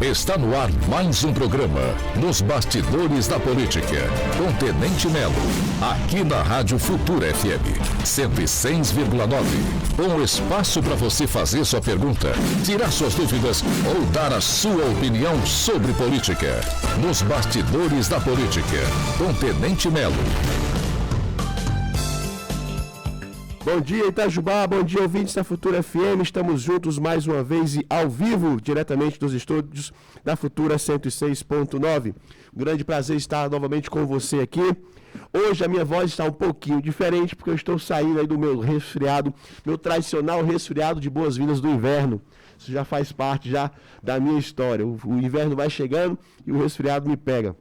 Está no ar mais um programa Nos Bastidores da Política, com Tenente Melo, aqui na Rádio Futura FM 106,9. Com espaço para você fazer sua pergunta, tirar suas dúvidas ou dar a sua opinião sobre política. Nos Bastidores da Política, com Tenente Melo. Bom dia, Itajubá, bom dia, ouvintes da Futura FM. Estamos juntos mais uma vez e ao vivo, diretamente dos estúdios da Futura 106.9. Um grande prazer estar novamente com você aqui. Hoje a minha voz está um pouquinho diferente, porque eu estou saindo aí do meu resfriado, meu tradicional resfriado de boas-vindas do inverno. Isso já faz parte já da minha história. O inverno vai chegando e o resfriado me pega.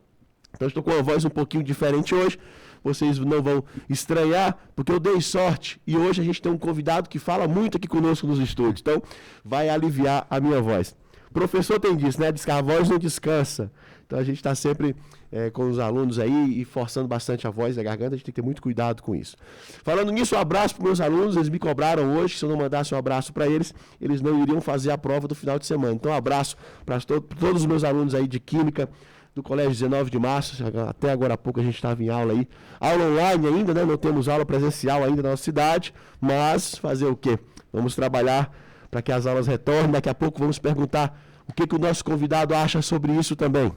Então estou com uma voz um pouquinho diferente hoje. Vocês não vão estranhar, porque eu dei sorte. E hoje a gente tem um convidado que fala muito aqui conosco nos estúdios. Então, vai aliviar a minha voz. O professor tem disso, né? Diz que a voz não descansa. Então, a gente está sempre com os alunos aí e forçando bastante a voz e a garganta. A gente tem que ter muito cuidado com isso. Falando nisso, um abraço para os meus alunos. Eles me cobraram hoje. Se eu não mandasse um abraço para eles, eles não iriam fazer a prova do final de semana. Então, um abraço para todos os meus alunos aí de Química, do Colégio 19 de Março, até agora há pouco a gente estava em aula aí. Aula online ainda, né? Não temos aula presencial ainda na nossa cidade, mas fazer o quê? Vamos trabalhar para que as aulas retornem. Daqui a pouco vamos perguntar o que o nosso convidado acha sobre isso também.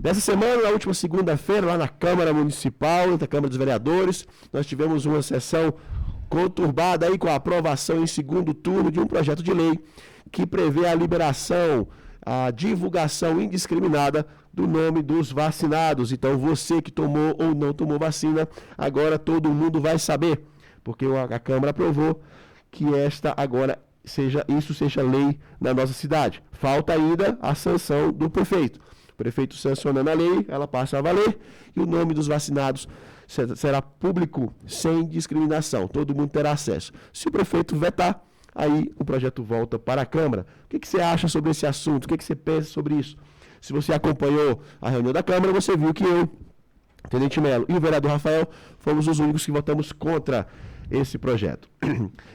Nessa semana, na última segunda-feira, lá na Câmara Municipal, na Câmara dos Vereadores, nós tivemos uma sessão conturbada aí com a aprovação em segundo turno de um projeto de lei que prevê a liberação, a divulgação indiscriminada do nome dos vacinados. Então, você que tomou ou não tomou vacina, agora todo mundo vai saber, porque a Câmara aprovou que esta agora seja lei na nossa cidade. Falta ainda a sanção do prefeito. O prefeito sancionando a lei, ela passa a valer e o nome dos vacinados será público sem discriminação. Todo mundo terá acesso. Se o prefeito vetar, aí o projeto volta para a Câmara. O que você acha sobre esse assunto? O que você pensa sobre isso? Se você acompanhou a reunião da Câmara, você viu que eu, Tenente Melo e o vereador Rafael fomos os únicos que votamos contra esse projeto.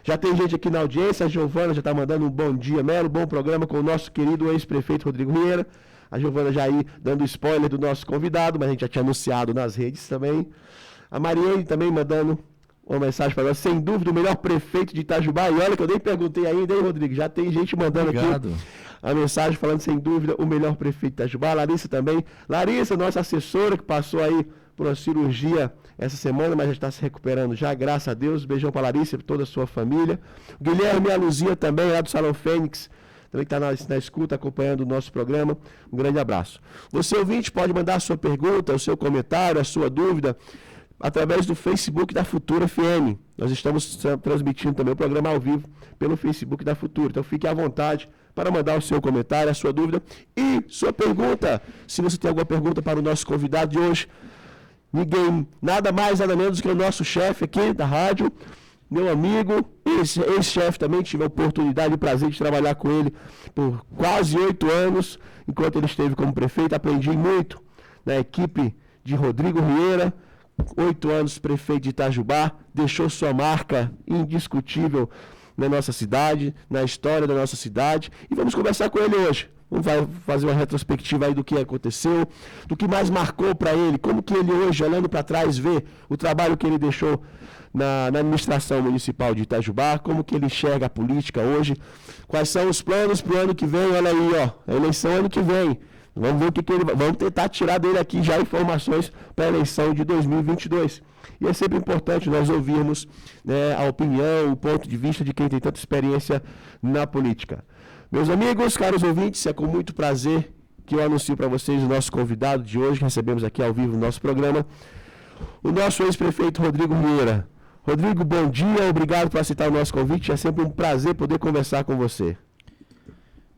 Já tem gente aqui na audiência, a Giovana já está mandando um bom dia, Melo, bom programa com o nosso querido ex-prefeito Rodrigo Vieira. A Giovana já aí dando spoiler do nosso convidado, mas a gente já tinha anunciado nas redes também. A Mariane também mandando uma mensagem para nós, sem dúvida, o melhor prefeito de Itajubá. E olha que eu nem perguntei ainda, hein, Rodrigo? Já tem gente mandando Obrigado. Aqui a mensagem falando, sem dúvida, o melhor prefeito de Itajubá. Larissa também. Larissa, nossa assessora, que passou aí por uma cirurgia essa semana, mas já está se recuperando já, graças a Deus. Beijão para Larissa e para toda a sua família. O Guilherme e a Luzia também, lá do Salão Fênix, também que está na escuta, acompanhando o nosso programa. Um grande abraço. Você, ouvinte, pode mandar a sua pergunta, o seu comentário, a sua dúvida, através do Facebook da Futura FM. Nós estamos transmitindo também o programa ao vivo pelo Facebook da Futura. Então fique à vontade para mandar o seu comentário, a sua dúvida e sua pergunta. Se você tem alguma pergunta para o nosso convidado de hoje, ninguém, nada mais, nada menos que o nosso chefe aqui da rádio, meu amigo, ex-chefe também, tive a oportunidade e o prazer de trabalhar com ele por quase 8 anos, enquanto ele esteve como prefeito. Aprendi muito na equipe de Rodrigo Vieira. 8 anos prefeito de Itajubá, deixou sua marca indiscutível na nossa cidade, na história da nossa cidade, e vamos conversar com ele hoje. Vamos fazer uma retrospectiva aí do que aconteceu, do que mais marcou para ele, como que ele hoje, olhando para trás, vê o trabalho que ele deixou na administração municipal de Itajubá, como que ele enxerga a política hoje, quais são os planos para o ano que vem. Olha aí, ó, a eleição ano que vem. Vamos ver o que ele vai. Vamos tentar tirar dele aqui já informações para a eleição de 2022. E é sempre importante nós ouvirmos, né, a opinião, o ponto de vista de quem tem tanta experiência na política. Meus amigos, caros ouvintes, é com muito prazer que eu anuncio para vocês o nosso convidado de hoje, que recebemos aqui ao vivo no nosso programa, o nosso ex-prefeito Rodrigo Vieira. Rodrigo, bom dia, obrigado por aceitar o nosso convite. É sempre um prazer poder conversar com você.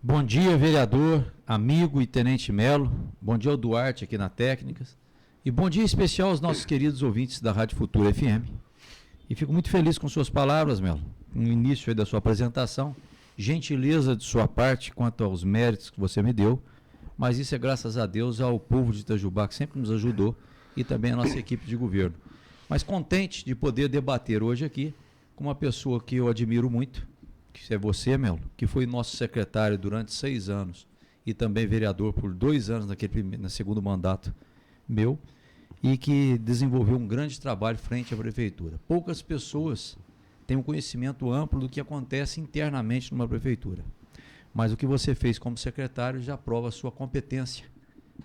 Bom dia, vereador, amigo e Tenente Melo. Bom dia ao Duarte aqui na Técnicas. E bom dia especial aos nossos queridos ouvintes da Rádio Futura FM. E fico muito feliz com suas palavras, Melo, no início aí da sua apresentação. Gentileza de sua parte quanto aos méritos que você me deu, mas isso é graças a Deus ao povo de Itajubá, que sempre nos ajudou, e também a nossa equipe de governo. Mas contente de poder debater hoje aqui com uma pessoa que eu admiro muito, que é você, Melo, que foi nosso secretário durante 6 anos e também vereador por 2 anos no segundo mandato meu, e que desenvolveu um grande trabalho frente à prefeitura. Poucas pessoas têm um conhecimento amplo do que acontece internamente numa prefeitura. Mas o que você fez como secretário já prova a sua competência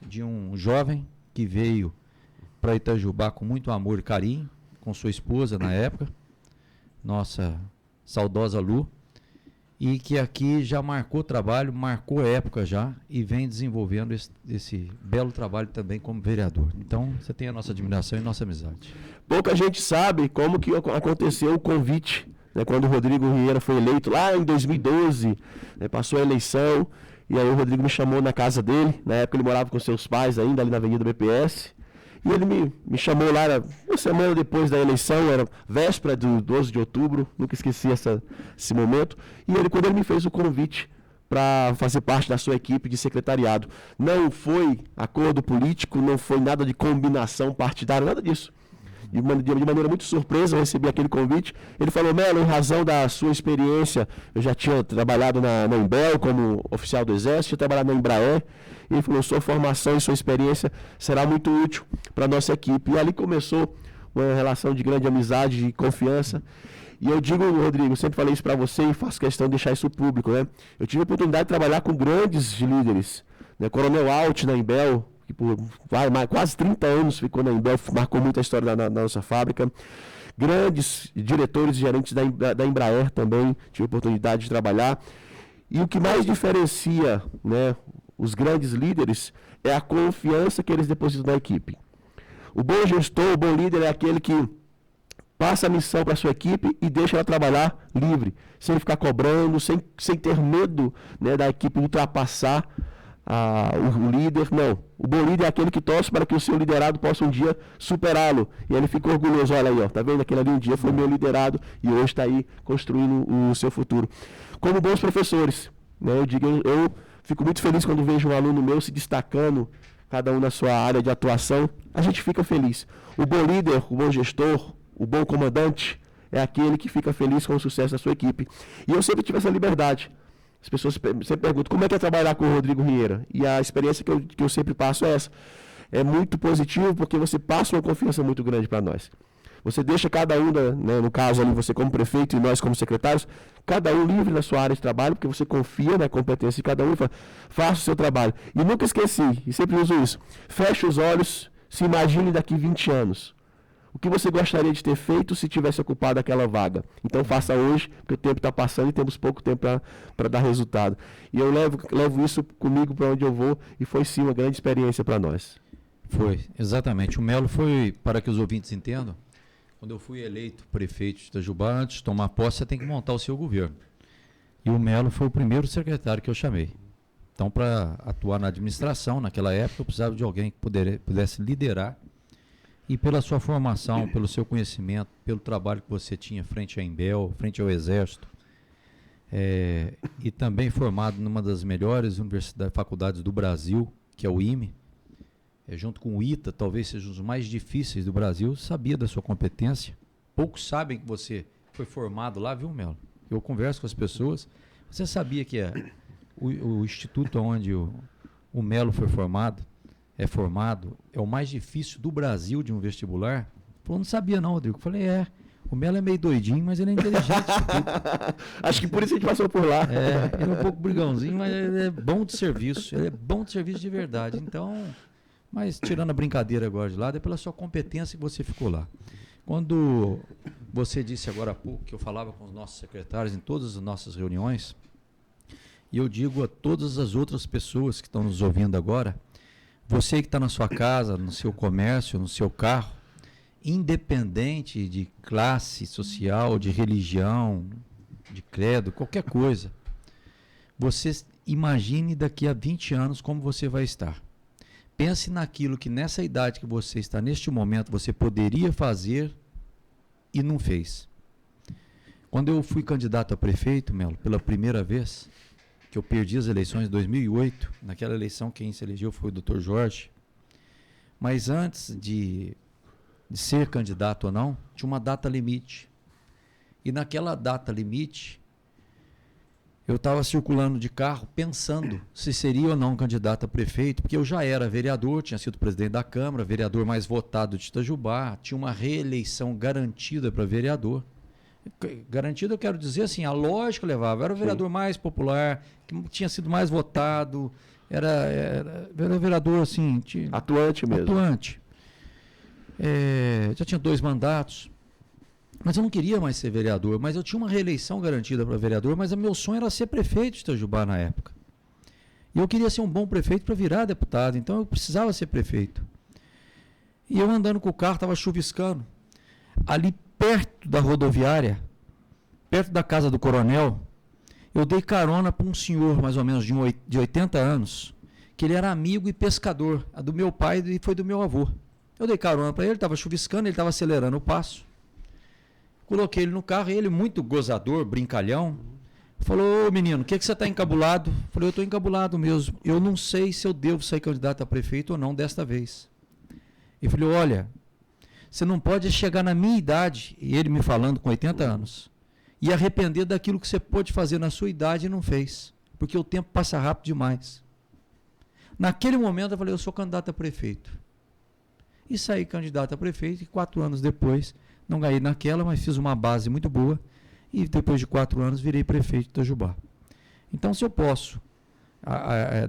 de um jovem que veio para Itajubá com muito amor e carinho, com sua esposa na época, nossa saudosa Lu, e que aqui já marcou trabalho, marcou época já, e vem desenvolvendo esse belo trabalho também como vereador. Então, você tem a nossa admiração e nossa amizade. Pouca gente sabe como que aconteceu o convite, né, quando o Rodrigo Vieira foi eleito, lá em 2012, né, passou a eleição, e aí o Rodrigo me chamou na casa dele, na época ele morava com seus pais ainda, ali na Avenida BPS, e ele me chamou lá, uma semana depois da eleição, era véspera do 12 de outubro, nunca esqueci esse momento. E quando ele me fez o convite para fazer parte da sua equipe de secretariado, não foi acordo político, não foi nada de combinação partidária, nada disso. De maneira muito surpresa, eu recebi aquele convite. Ele falou: Melo, em razão da sua experiência, eu já tinha trabalhado na Embel como oficial do Exército, tinha trabalhado na Embraer. E ele falou: sua formação e sua experiência será muito útil para a nossa equipe. E ali começou uma relação de grande amizade e confiança. E eu digo, Rodrigo, eu sempre falei isso para você e faço questão de deixar isso público, né? Eu tive a oportunidade de trabalhar com grandes líderes, né? Coronel Alt na Embel, que por quase 30 anos ficou na Embel, marcou muita história na nossa fábrica. Grandes diretores e gerentes da Embraer também tive a oportunidade de trabalhar. E o que mais diferencia, né, os grandes líderes é a confiança que eles depositam na equipe. O bom gestor, o bom líder é aquele que passa a missão para a sua equipe e deixa ela trabalhar livre, sem ficar cobrando, sem ter medo, né, da equipe ultrapassar o líder. Não, o bom líder é aquele que torce para que o seu liderado possa um dia superá-lo, e ele fica orgulhoso. Olha aí, ó, tá vendo? Aquele ali um dia foi meu liderado e hoje está aí construindo o seu futuro. Como bons professores, né, eu fico muito feliz quando vejo um aluno meu se destacando, cada um na sua área de atuação. A gente fica feliz. O bom líder, o bom gestor, o bom comandante é aquele que fica feliz com o sucesso da sua equipe. E eu sempre tive essa liberdade. As pessoas sempre perguntam: como é que é trabalhar com o Rodrigo Vieira? E a experiência que eu sempre passo é essa. É muito positivo porque você passa uma confiança muito grande para nós. Você deixa cada um, né, no caso ali, você como prefeito e nós como secretários, cada um livre na sua área de trabalho, porque você confia na competência de cada um e fala: faça o seu trabalho. E nunca esqueci, e sempre uso isso: feche os olhos, se imagine daqui 20 anos. O que você gostaria de ter feito se tivesse ocupado aquela vaga? Então faça hoje, porque o tempo está passando e temos pouco tempo para dar resultado. E eu levo isso comigo para onde eu vou, e foi sim uma grande experiência para nós. Foi, exatamente. O Melo foi, para que os ouvintes entendam, quando eu fui eleito prefeito de Itajubá, antes de tomar posse, você tem que montar o seu governo. E o Melo foi o primeiro secretário que eu chamei. Então, para atuar na administração, naquela época, eu precisava de alguém que pudesse liderar. E pela sua formação, pelo seu conhecimento, pelo trabalho que você tinha frente à Embel, frente ao Exército, e também formado numa das melhores faculdades do Brasil, que é o IME, junto com o ITA, talvez seja um dos mais difíceis do Brasil, sabia da sua competência. Poucos sabem que você foi formado lá, viu, Melo? Eu converso com as pessoas. Você sabia que o instituto onde o Melo foi formado, é o mais difícil do Brasil de um vestibular? Pô, não sabia não, Rodrigo. Eu falei: o Melo é meio doidinho, mas ele é inteligente. Acho que por isso a gente passou por lá. Ele é um pouco brigãozinho, mas ele é bom de serviço. Ele é bom de serviço de verdade. Então, mas tirando a brincadeira agora de lado, é pela sua competência que você ficou lá. Quando você disse agora há pouco que eu falava com os nossos secretários em todas as nossas reuniões, e eu digo a todas as outras pessoas que estão nos ouvindo agora: você que está na sua casa, no seu comércio, no seu carro, independente de classe social, de religião, de credo, qualquer coisa, você imagine daqui a 20 anos como você vai estar. Pense naquilo que nessa idade que você está, neste momento, você poderia fazer e não fez. Quando eu fui candidato a prefeito, Melo, pela primeira vez, que eu perdi as eleições em 2008, naquela eleição quem se elegeu foi o Dr. Jorge, mas antes de ser candidato ou não, tinha uma data limite. E naquela data limite, eu estava circulando de carro pensando se seria ou não candidato a prefeito, porque eu já era vereador, tinha sido presidente da Câmara, vereador mais votado de Itajubá, tinha uma reeleição garantida para vereador. Garantida, eu quero dizer assim, a lógica levava, era o vereador mais popular, que tinha sido mais votado, era vereador assim... Atuante mesmo. Atuante. Já tinha 2 mandatos. Mas eu não queria mais ser vereador, mas eu tinha uma reeleição garantida para vereador, mas o meu sonho era ser prefeito de Itajubá na época. E eu queria ser um bom prefeito para virar deputado, então eu precisava ser prefeito. E eu andando com o carro, estava chuviscando. Ali perto da rodoviária, perto da casa do coronel, eu dei carona para um senhor, mais ou menos de 80 anos, que ele era amigo e pescador, a do meu pai e foi do meu avô. Eu dei carona para ele, estava chuviscando, ele estava acelerando o passo. Coloquei ele no carro e ele, muito gozador, brincalhão, falou: ô menino, o que você está encabulado? Eu falei: eu estou encabulado mesmo. Eu não sei se eu devo sair candidato a prefeito ou não desta vez. Ele falou: olha, você não pode chegar na minha idade, e ele me falando com 80 anos, e arrepender daquilo que você pôde fazer na sua idade e não fez. Porque o tempo passa rápido demais. Naquele momento eu falei: eu sou candidato a prefeito. E saí candidato a prefeito e 4 anos depois... Não ganhei naquela, mas fiz uma base muito boa e depois de 4 anos virei prefeito de Itajubá. Então, se eu posso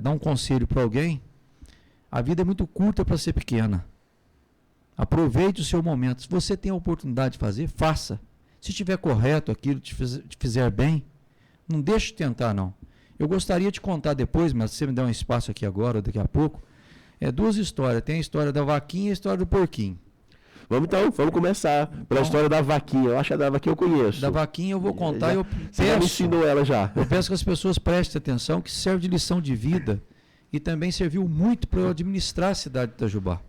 dar um conselho para alguém, a vida é muito curta para ser pequena. Aproveite o seu momento. Se você tem a oportunidade de fazer, faça. Se estiver correto aquilo, te fizer bem, não deixe de tentar, não. Eu gostaria de contar depois, mas se você me der um espaço aqui agora, daqui a pouco, 2 histórias. Tem a história da vaquinha e a história do porquinho. Vamos começar pela história da vaquinha. Eu acho que a da vaquinha eu conheço. Da vaquinha eu vou contar. Você já me ensinou ela já. Eu peço que as pessoas prestem atenção, que serve de lição de vida e também serviu muito para eu administrar a cidade de Itajubá.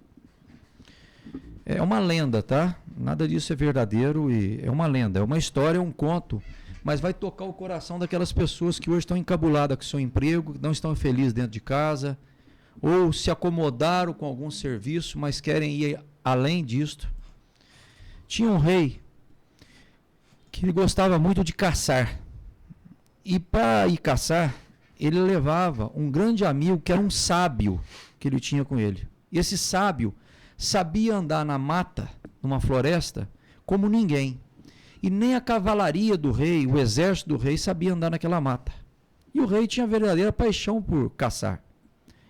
É uma lenda, tá? Nada disso é verdadeiro e é uma lenda. É uma história, é um conto, mas vai tocar o coração daquelas pessoas que hoje estão encabuladas com o seu emprego, não estão felizes dentro de casa, ou se acomodaram com algum serviço, mas querem ir além disto. Tinha um rei que ele gostava muito de caçar. E para ir caçar, ele levava um grande amigo que era um sábio que ele tinha com ele. E esse sábio sabia andar na mata, numa floresta, como ninguém. E nem a cavalaria do rei, o exército do rei, sabia andar naquela mata. E o rei tinha verdadeira paixão por caçar.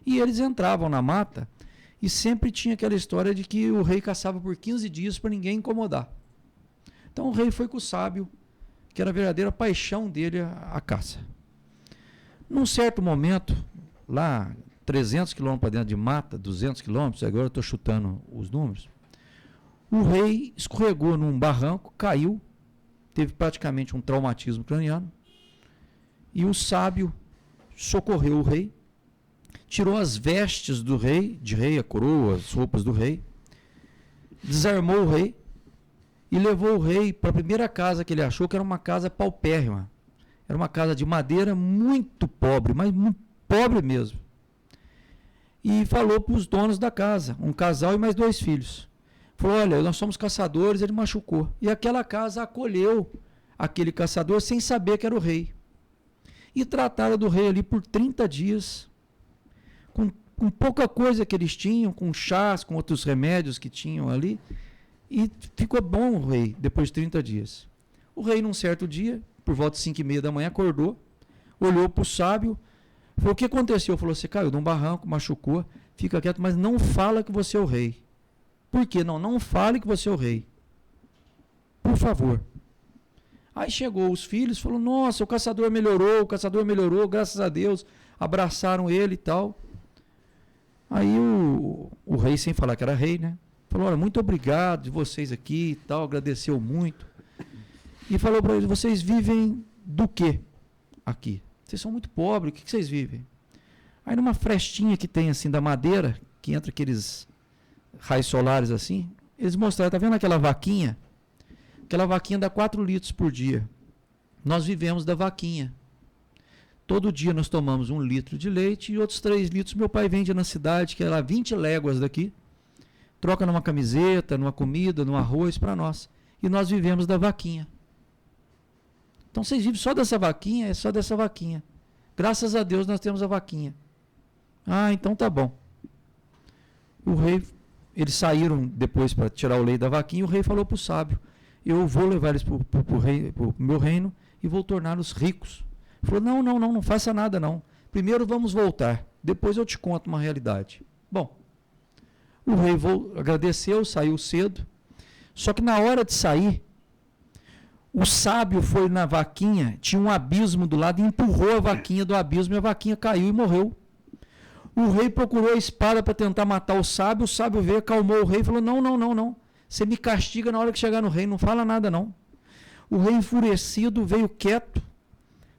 E eles entravam na mata e sempre tinha aquela história de que o rei caçava por 15 dias para ninguém incomodar. Então o rei foi com o sábio, que era a verdadeira paixão dele, a caça. Num certo momento, lá 300 quilômetros para dentro de mata, 200 quilômetros, agora eu estou chutando os números, o rei escorregou num barranco, caiu, teve praticamente um traumatismo craniano, e o sábio socorreu o rei, tirou as vestes do rei, de rei, a coroa, as roupas do rei, desarmou o rei e levou o rei para a primeira casa que ele achou, que era uma casa paupérrima. Era uma casa de madeira muito pobre, mas muito pobre mesmo. E falou para os donos da casa, um casal e mais 2 filhos. Falou: olha, nós somos caçadores, ele machucou. E aquela casa acolheu aquele caçador sem saber que era o rei. E trataram do rei ali por 30 dias, com pouca coisa que eles tinham, com chás, com outros remédios que tinham ali, e ficou bom o rei, depois de 30 dias. O rei, num certo dia, por volta de 5h30 da manhã, acordou, olhou para o sábio, falou: o que aconteceu? Falou: você caiu de um barranco, machucou, fica quieto, mas não fala que você é o rei. Por quê? Não fale que você é o rei. Por favor. Aí chegou os filhos, falou: nossa, o caçador melhorou, graças a Deus, abraçaram ele e tal. Aí o rei, sem falar que era rei, né? Falou: olha, muito obrigado de vocês aqui e tal, agradeceu muito. E falou para eles: vocês vivem do quê aqui? Vocês são muito pobres, o que vocês vivem? Aí numa frestinha que tem assim da madeira, que entra aqueles raios solares assim, eles mostraram: tá vendo aquela vaquinha? Aquela vaquinha dá 4 litros por dia. Nós vivemos da vaquinha. Todo dia nós tomamos 1 litro de leite e outros 3 litros meu pai vende na cidade, que é lá 20 léguas daqui. Troca numa camiseta, numa comida, num arroz para nós. E nós vivemos da vaquinha. Então vocês vivem só dessa vaquinha? É só dessa vaquinha. Graças a Deus nós temos a vaquinha. Ah, então tá bom. O rei, eles saíram depois para tirar o leite da vaquinha, e o rei falou para o sábio: eu vou levar eles para o meu reino e vou torná-los ricos. Ele falou: não faça nada não. Primeiro vamos voltar, depois eu te conto uma realidade. Bom, o rei agradeceu, saiu cedo, só que na hora de sair, o sábio foi na vaquinha, tinha um abismo do lado, e empurrou a vaquinha do abismo, e a vaquinha caiu e morreu. O rei procurou a espada para tentar matar o sábio veio, acalmou o rei e falou: não, você me castiga na hora que chegar no reino, não fala nada não. O rei enfurecido veio quieto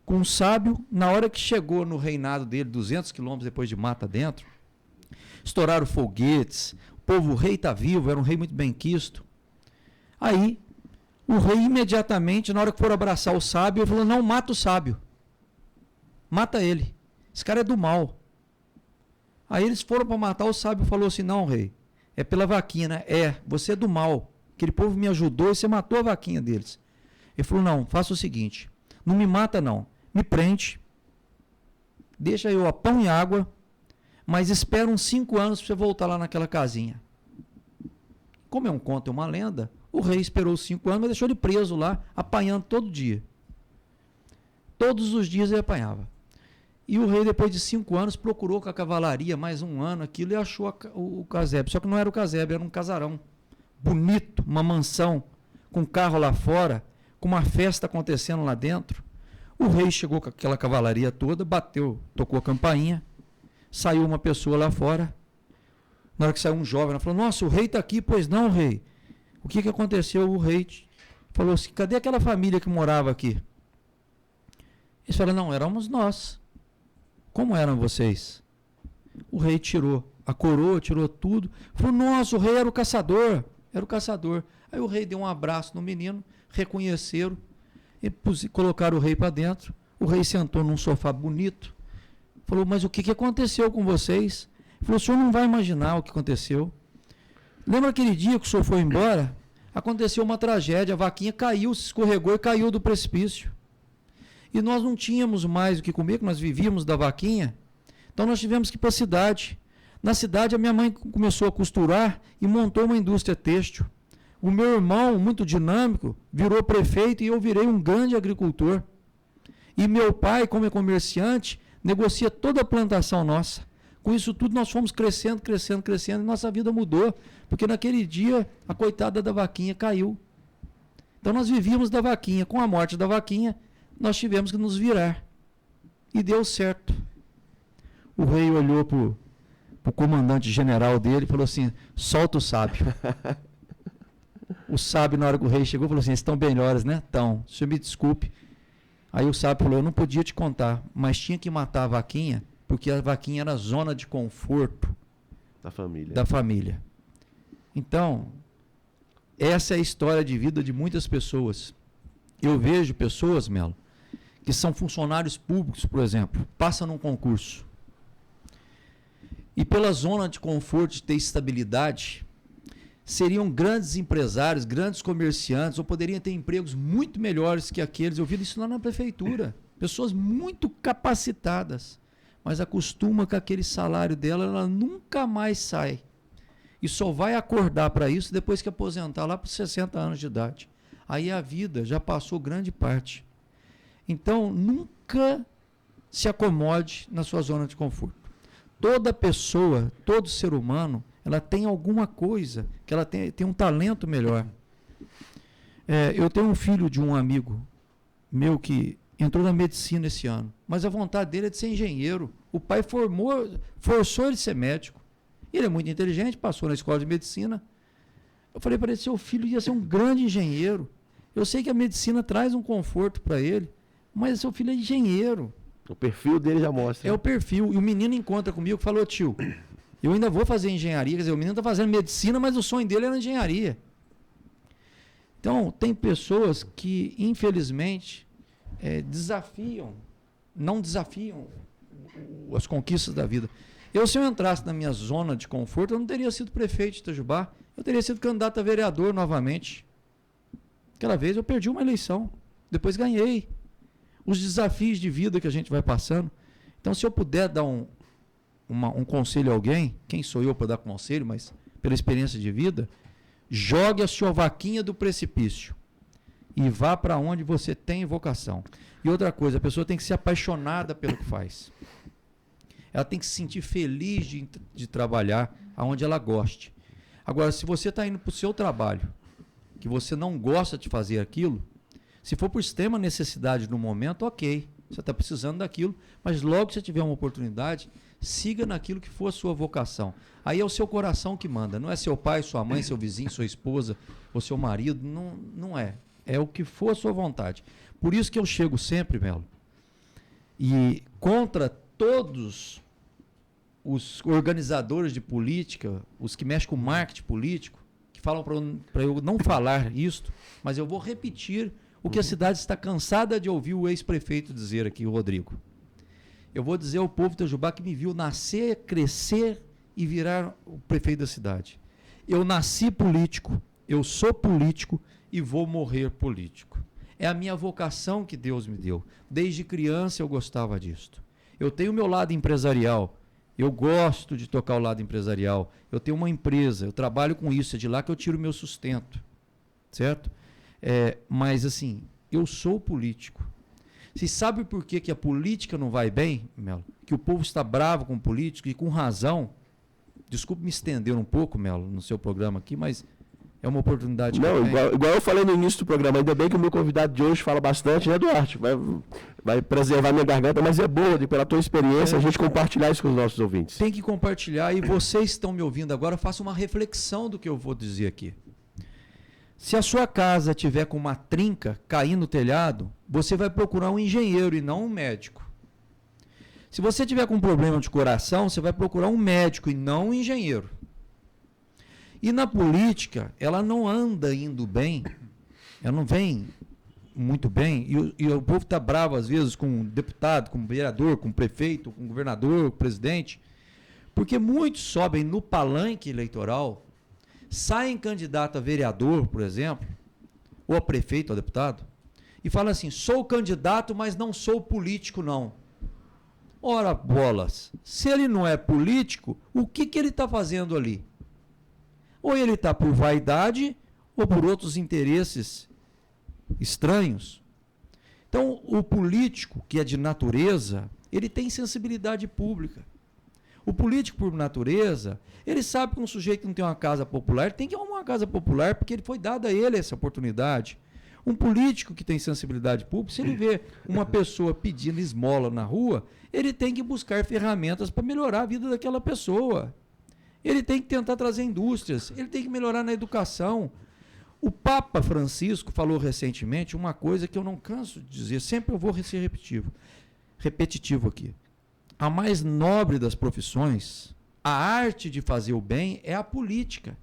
com o sábio. Na hora que chegou no reinado dele, 200 quilômetros depois de mata dentro, estouraram foguetes, o rei está vivo, era um rei muito bem quisto. Aí, o rei imediatamente, na hora que for abraçar o sábio, ele falou: não, mata o sábio. Mata ele. Esse cara é do mal. Aí eles foram para matar, o sábio falou assim: não, rei, é pela vaquinha, né? Você é do mal. Aquele povo me ajudou e você matou a vaquinha deles. Ele falou: não, faça o seguinte, não me mata não, me prende, deixa eu a pão e água, mas espera uns 5 anos para você voltar lá naquela casinha. Como é um conto, é uma lenda, o rei esperou 5 anos, mas deixou ele preso lá, apanhando todo dia. Todos os dias ele apanhava. E o rei, depois de 5 anos, procurou com a cavalaria mais 1 ano aquilo e achou o casebre. Só que não era o casebre, era um casarão bonito, uma mansão, com carro lá fora, com uma festa acontecendo lá dentro. O rei chegou com aquela cavalaria toda, bateu, tocou a campainha, saiu uma pessoa lá fora. Na hora que saiu um jovem, ela falou: nossa, o rei está aqui. Pois não, rei. O que aconteceu? O rei falou assim: cadê aquela família que morava aqui? Eles falaram: não, éramos nós. Como eram vocês? O rei tirou a coroa, tirou tudo. Falou: nossa, o rei era o caçador. Era o caçador. Aí o rei deu um abraço no menino, reconheceram, e colocaram o rei para dentro. O rei sentou num sofá bonito. Falou: mas o que aconteceu com vocês? Ele falou: o senhor não vai imaginar o que aconteceu. Lembra aquele dia que o senhor foi embora? Aconteceu uma tragédia, a vaquinha caiu, se escorregou e caiu do precipício. E nós não tínhamos mais o que comer, que nós vivíamos da vaquinha. Então nós tivemos que ir para a cidade. Na cidade a minha mãe começou a costurar e montou uma indústria têxtil. O meu irmão, muito dinâmico, virou prefeito e eu virei um grande agricultor. E meu pai, como é comerciante, negocia toda a plantação nossa. Com isso tudo nós fomos crescendo e nossa vida mudou. Porque naquele dia a coitada da vaquinha caiu. Então nós vivíamos da vaquinha. Com a morte da vaquinha, nós tivemos que nos virar. E deu certo. O rei olhou para o comandante general dele e falou assim: solta o sábio. O sábio, na hora que o rei chegou, falou assim: estão melhores, né? Então, o senhor me desculpe. Aí o sábio falou: eu não podia te contar, mas tinha que matar a vaquinha, porque a vaquinha era a zona de conforto da família. Então, essa é a história de vida de muitas pessoas. Eu vejo pessoas, Melo, que são funcionários públicos, por exemplo, passam num concurso. E pela zona de conforto, de ter estabilidade, seriam grandes empresários, grandes comerciantes, ou poderiam ter empregos muito melhores que aqueles. Eu vi isso lá na prefeitura. Pessoas muito capacitadas, mas acostuma com aquele salário dela, ela nunca mais sai. E só vai acordar para isso depois que aposentar lá para os 60 anos de idade. Aí a vida já passou grande parte. Então, nunca se acomode na sua zona de conforto. Toda pessoa, todo ser humano, ela tem alguma coisa, que ela tem um talento melhor. Eu tenho um filho de um amigo meu que entrou na medicina esse ano, mas a vontade dele é de ser engenheiro. O pai forçou ele a ser médico. Ele é muito inteligente, passou na escola de medicina. Eu falei para ele: seu filho ia ser um grande engenheiro. Eu sei que a medicina traz um conforto para ele, mas seu filho é engenheiro. O perfil dele já mostra. É o perfil. E o menino encontra comigo e falou: tio, eu ainda vou fazer engenharia. Quer dizer, o menino está fazendo medicina, mas o sonho dele era engenharia. Então, tem pessoas que, infelizmente, não desafiam as conquistas da vida. Se eu entrasse na minha zona de conforto, eu não teria sido prefeito de Itajubá. Eu teria sido candidato a vereador novamente. Aquela vez eu perdi uma eleição. Depois ganhei. os desafios de vida que a gente vai passando. Então, se eu puder dar um conselho a alguém, quem sou eu para dar conselho, mas pela experiência de vida, jogue a sua vaquinha do precipício e vá para onde você tem vocação. E outra coisa, a pessoa tem que ser apaixonada pelo que faz. Ela tem que se sentir feliz de trabalhar aonde ela goste. Agora, se você está indo para o seu trabalho, que você não gosta de fazer aquilo, se for por extrema necessidade no momento, ok, você está precisando daquilo, mas logo que você tiver uma oportunidade, siga naquilo que for a sua vocação. Aí é o seu coração que manda, não é seu pai, sua mãe, seu vizinho, sua esposa ou seu marido, não é. É o que for a sua vontade. Por isso que eu chego sempre, Melo, e contra todos os organizadores de política, os que mexem com marketing político, que falam para eu não falar isto, mas eu vou repetir o que a cidade está cansada de ouvir o ex-prefeito dizer aqui, o Rodrigo. Eu vou dizer ao povo de Itajubá que me viu nascer, crescer e virar o prefeito da cidade. Eu nasci político, eu sou político e vou morrer político. É a minha vocação que Deus me deu. Desde criança eu gostava disto. Eu tenho o meu lado empresarial. Eu gosto de tocar o lado empresarial. Eu tenho uma empresa, eu trabalho com isso, é de lá que eu tiro o meu sustento. Certo? Mas assim, eu sou político. Você sabe por que a política não vai bem, Melo? Que o povo está bravo com o político e com razão. Desculpe me estender um pouco, Melo, no seu programa aqui, mas é uma oportunidade que não, igual eu falei no início do programa, ainda bem que o meu convidado de hoje fala bastante, né, Duarte? Vai preservar minha garganta, mas é boa, pela tua experiência, a gente compartilhar isso com os nossos ouvintes. Tem que compartilhar, e vocês estão me ouvindo agora, faça uma reflexão do que eu vou dizer aqui. Se a sua casa tiver com uma trinca caindo no telhado, você vai procurar um engenheiro e não um médico. Se você tiver com um problema de coração, você vai procurar um médico e não um engenheiro. E na política, ela não anda indo bem, ela não vem muito bem, e o povo está bravo às vezes com um deputado, com um vereador, com um prefeito, com um governador, com um presidente, porque muitos sobem no palanque eleitoral, saem candidato a vereador, por exemplo, ou a prefeito, ou a deputado, e falam assim, sou candidato, mas não sou político, não. Ora, bolas, se ele não é político, o que ele está fazendo ali? Ou ele está por vaidade, ou por outros interesses estranhos. Então, o político, que é de natureza, ele tem sensibilidade pública. O político, por natureza, ele sabe que um sujeito que não tem uma casa popular, tem que arrumar uma casa popular, porque ele foi dada a ele essa oportunidade. Um político que tem sensibilidade pública, se ele vê uma pessoa pedindo esmola na rua, ele tem que buscar ferramentas para melhorar a vida daquela pessoa. Ele tem que tentar trazer indústrias, ele tem que melhorar na educação. O Papa Francisco falou recentemente uma coisa que eu não canso de dizer, sempre eu vou ser repetitivo aqui. A mais nobre das profissões, a arte de fazer o bem é a política.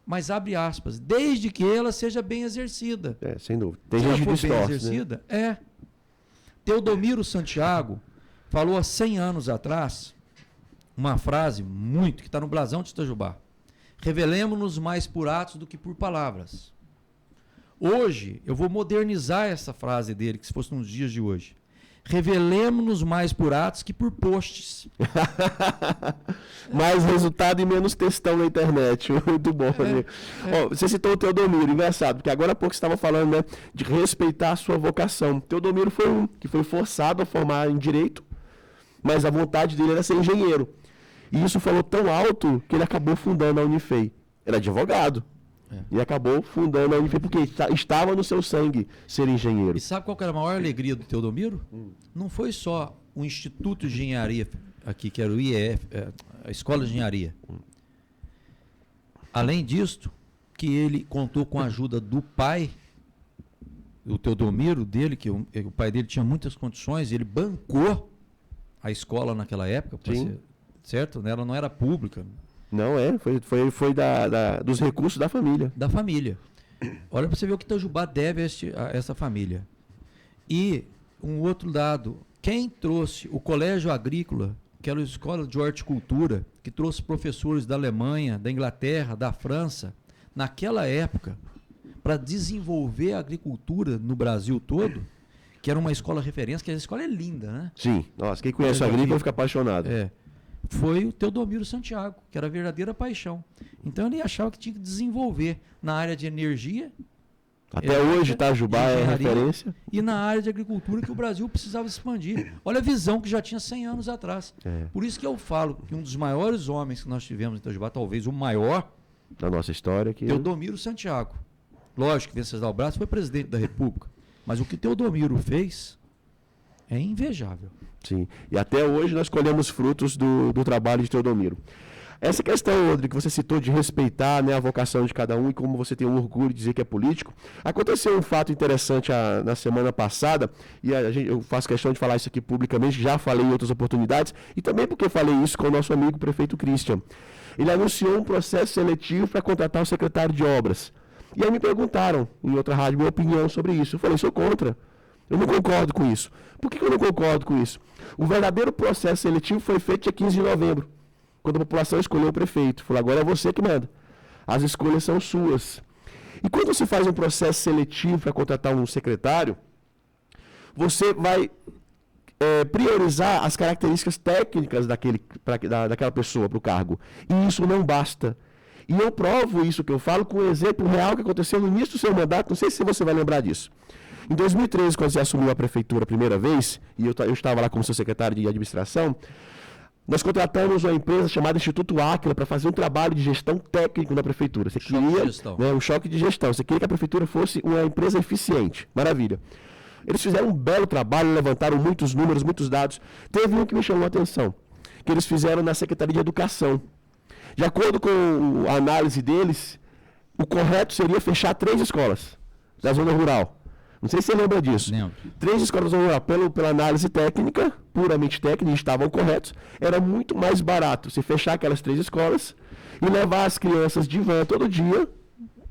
Mas abre aspas, desde que ela seja bem exercida. Sem dúvida. Tem se gente ela que for bem distorce, exercida, né? Teodomiro Santiago falou há 100 anos atrás uma frase que está no blasão de Itajubá. Revelemo-nos mais por atos do que por palavras. Hoje, eu vou modernizar essa frase dele, que se fosse nos dias de hoje. Revelemo-nos mais por atos que por posts. Mais resultado e menos textão na internet. Muito bom. Ó, você citou o Teodomiro, engraçado, porque agora há pouco você estava falando, né, de respeitar a sua vocação. Teodomiro foi um que foi forçado a formar em Direito, mas a vontade dele era ser engenheiro. E isso falou tão alto que ele acabou fundando a Unifei. Era advogado. E acabou fundando a Unifei porque estava no seu sangue ser engenheiro. E sabe qual que era a maior alegria do Teodomiro? Não foi só o Instituto de Engenharia aqui, que era o IEF, a Escola de Engenharia. Além disso, que ele contou com a ajuda do pai, o Teodomiro dele, que o pai dele tinha muitas condições, ele bancou a escola naquela época, certo? Ela não era pública. Não foi dos recursos da família. Da família. Olha para você ver o que Itajubá deve a essa família. E um outro dado, quem trouxe o Colégio Agrícola, que era a escola de horticultura, que trouxe professores da Alemanha, da Inglaterra, da França, naquela época, para desenvolver a agricultura no Brasil todo, que era uma escola referência, que a escola é linda, né? Sim, nossa, quem conhece o Agrícola fica apaixonado. Foi o Teodomiro Santiago, que era a verdadeira paixão. Então ele achava que tinha que desenvolver na área de energia. Até hoje Itajubá é referência. E na área de agricultura que o Brasil precisava expandir. Olha a visão que já tinha 100 anos atrás. Por isso que eu falo que um dos maiores homens que nós tivemos em Itajubá, talvez o maior, da nossa história, que Teodomiro Santiago. Lógico que Venceslau Braz foi presidente da República, mas o que Teodomiro fez é invejável. Sim, e até hoje nós colhemos frutos do trabalho de Teodomiro. Essa questão, Rodrigo, que você citou de respeitar, né, a vocação de cada um e como você tem um orgulho de dizer que é político, aconteceu um fato interessante na semana passada, e eu faço questão de falar isso aqui publicamente, já falei em outras oportunidades, e também porque falei isso com o nosso amigo prefeito Christian. Ele anunciou um processo seletivo para contratar o secretário de obras. E aí me perguntaram, em outra rádio, minha opinião sobre isso. Eu falei, sou contra. Eu não concordo com isso. Por que eu não concordo com isso? O verdadeiro processo seletivo foi feito dia 15 de novembro, quando a população escolheu o prefeito. Falou, agora é você que manda. As escolhas são suas. E quando você faz um processo seletivo para contratar um secretário, você vai priorizar as características técnicas daquela pessoa para o cargo. E isso não basta. E eu provo isso que eu falo com um exemplo real que aconteceu no início do seu mandato, não sei se você vai lembrar disso. Em 2013, quando você assumiu a prefeitura a primeira vez, e eu estava lá como seu secretário de administração, nós contratamos uma empresa chamada Instituto Áquila para fazer um trabalho de gestão técnico na prefeitura. Você queria um choque de gestão. Você queria que a prefeitura fosse uma empresa eficiente. Maravilha. Eles fizeram um belo trabalho, levantaram muitos números, muitos dados. Teve um que me chamou a atenção, que eles fizeram na Secretaria de Educação. De acordo com a análise deles, o correto seria fechar 3 escolas da zona rural. Não sei se você lembra disso. Lembro. 3 escolas da zona rural, pela análise técnica, puramente técnica, estavam corretos. Era muito mais barato se fechar aquelas 3 escolas e levar as crianças de van todo dia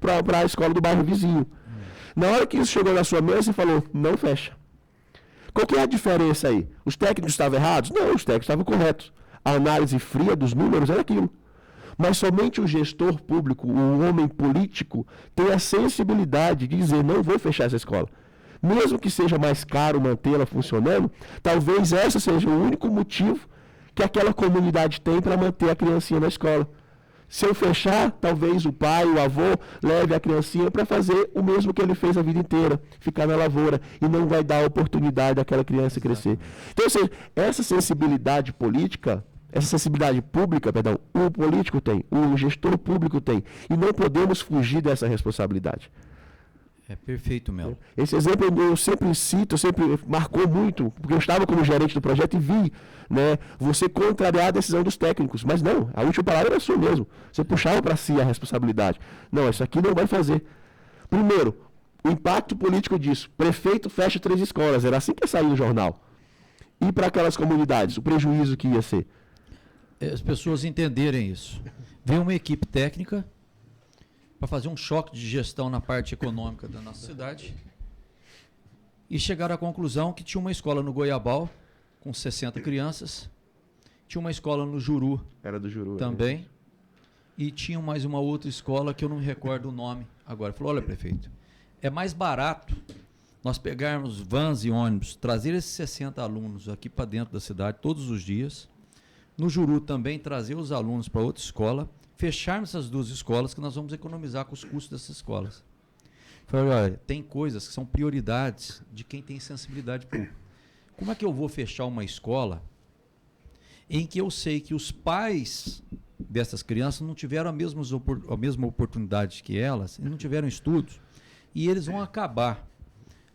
para a escola do bairro vizinho. Na hora que isso chegou na sua mesa, você falou, não fecha. Qual que é a diferença aí? Os técnicos estavam errados? Não, os técnicos estavam corretos. A análise fria dos números era aquilo. Mas somente o gestor público, o homem político, tem a sensibilidade de dizer, não vou fechar essa escola. Mesmo que seja mais caro mantê-la funcionando, talvez esse seja o único motivo que aquela comunidade tem para manter a criancinha na escola. Se eu fechar, talvez o pai, o avô, leve a criancinha para fazer o mesmo que ele fez a vida inteira, ficar na lavoura, e não vai dar a oportunidade daquela criança crescer. Então, ou seja, essa sensibilidade política, essa sensibilidade pública, perdão, o político tem, o gestor público tem, e não podemos fugir dessa responsabilidade. É perfeito, Melo. Esse exemplo eu sempre cito, sempre marcou muito, porque eu estava como gerente do projeto e vi, né, você contrariar a decisão dos técnicos. Mas não, a última palavra era sua mesmo. Você puxava para si a responsabilidade. Não, isso aqui não vai fazer. Primeiro, o impacto político disso. Prefeito fecha 3 escolas, era assim que ia sair no jornal. E para aquelas comunidades, o prejuízo que ia ser. As pessoas entenderem isso. Vem uma equipe técnica para fazer um choque de gestão na parte econômica da nossa cidade e chegaram à conclusão que tinha uma escola no Goiabal com 60 crianças, tinha uma escola no Juru, era do Juru também, né? E tinha mais uma outra escola que eu não me recordo o nome agora. Falou, olha, prefeito, é mais barato nós pegarmos vans e ônibus, trazer esses 60 alunos aqui para dentro da cidade todos os dias, no Juru também trazer os alunos para outra escola, fecharmos essas 2 escolas que nós vamos economizar com os custos dessas escolas. Falei, olha, tem coisas que são prioridades de quem tem sensibilidade pública. Como é que eu vou fechar uma escola em que eu sei que os pais dessas crianças não tiveram a mesma oportunidade que elas, e não tiveram estudos, e eles vão acabar,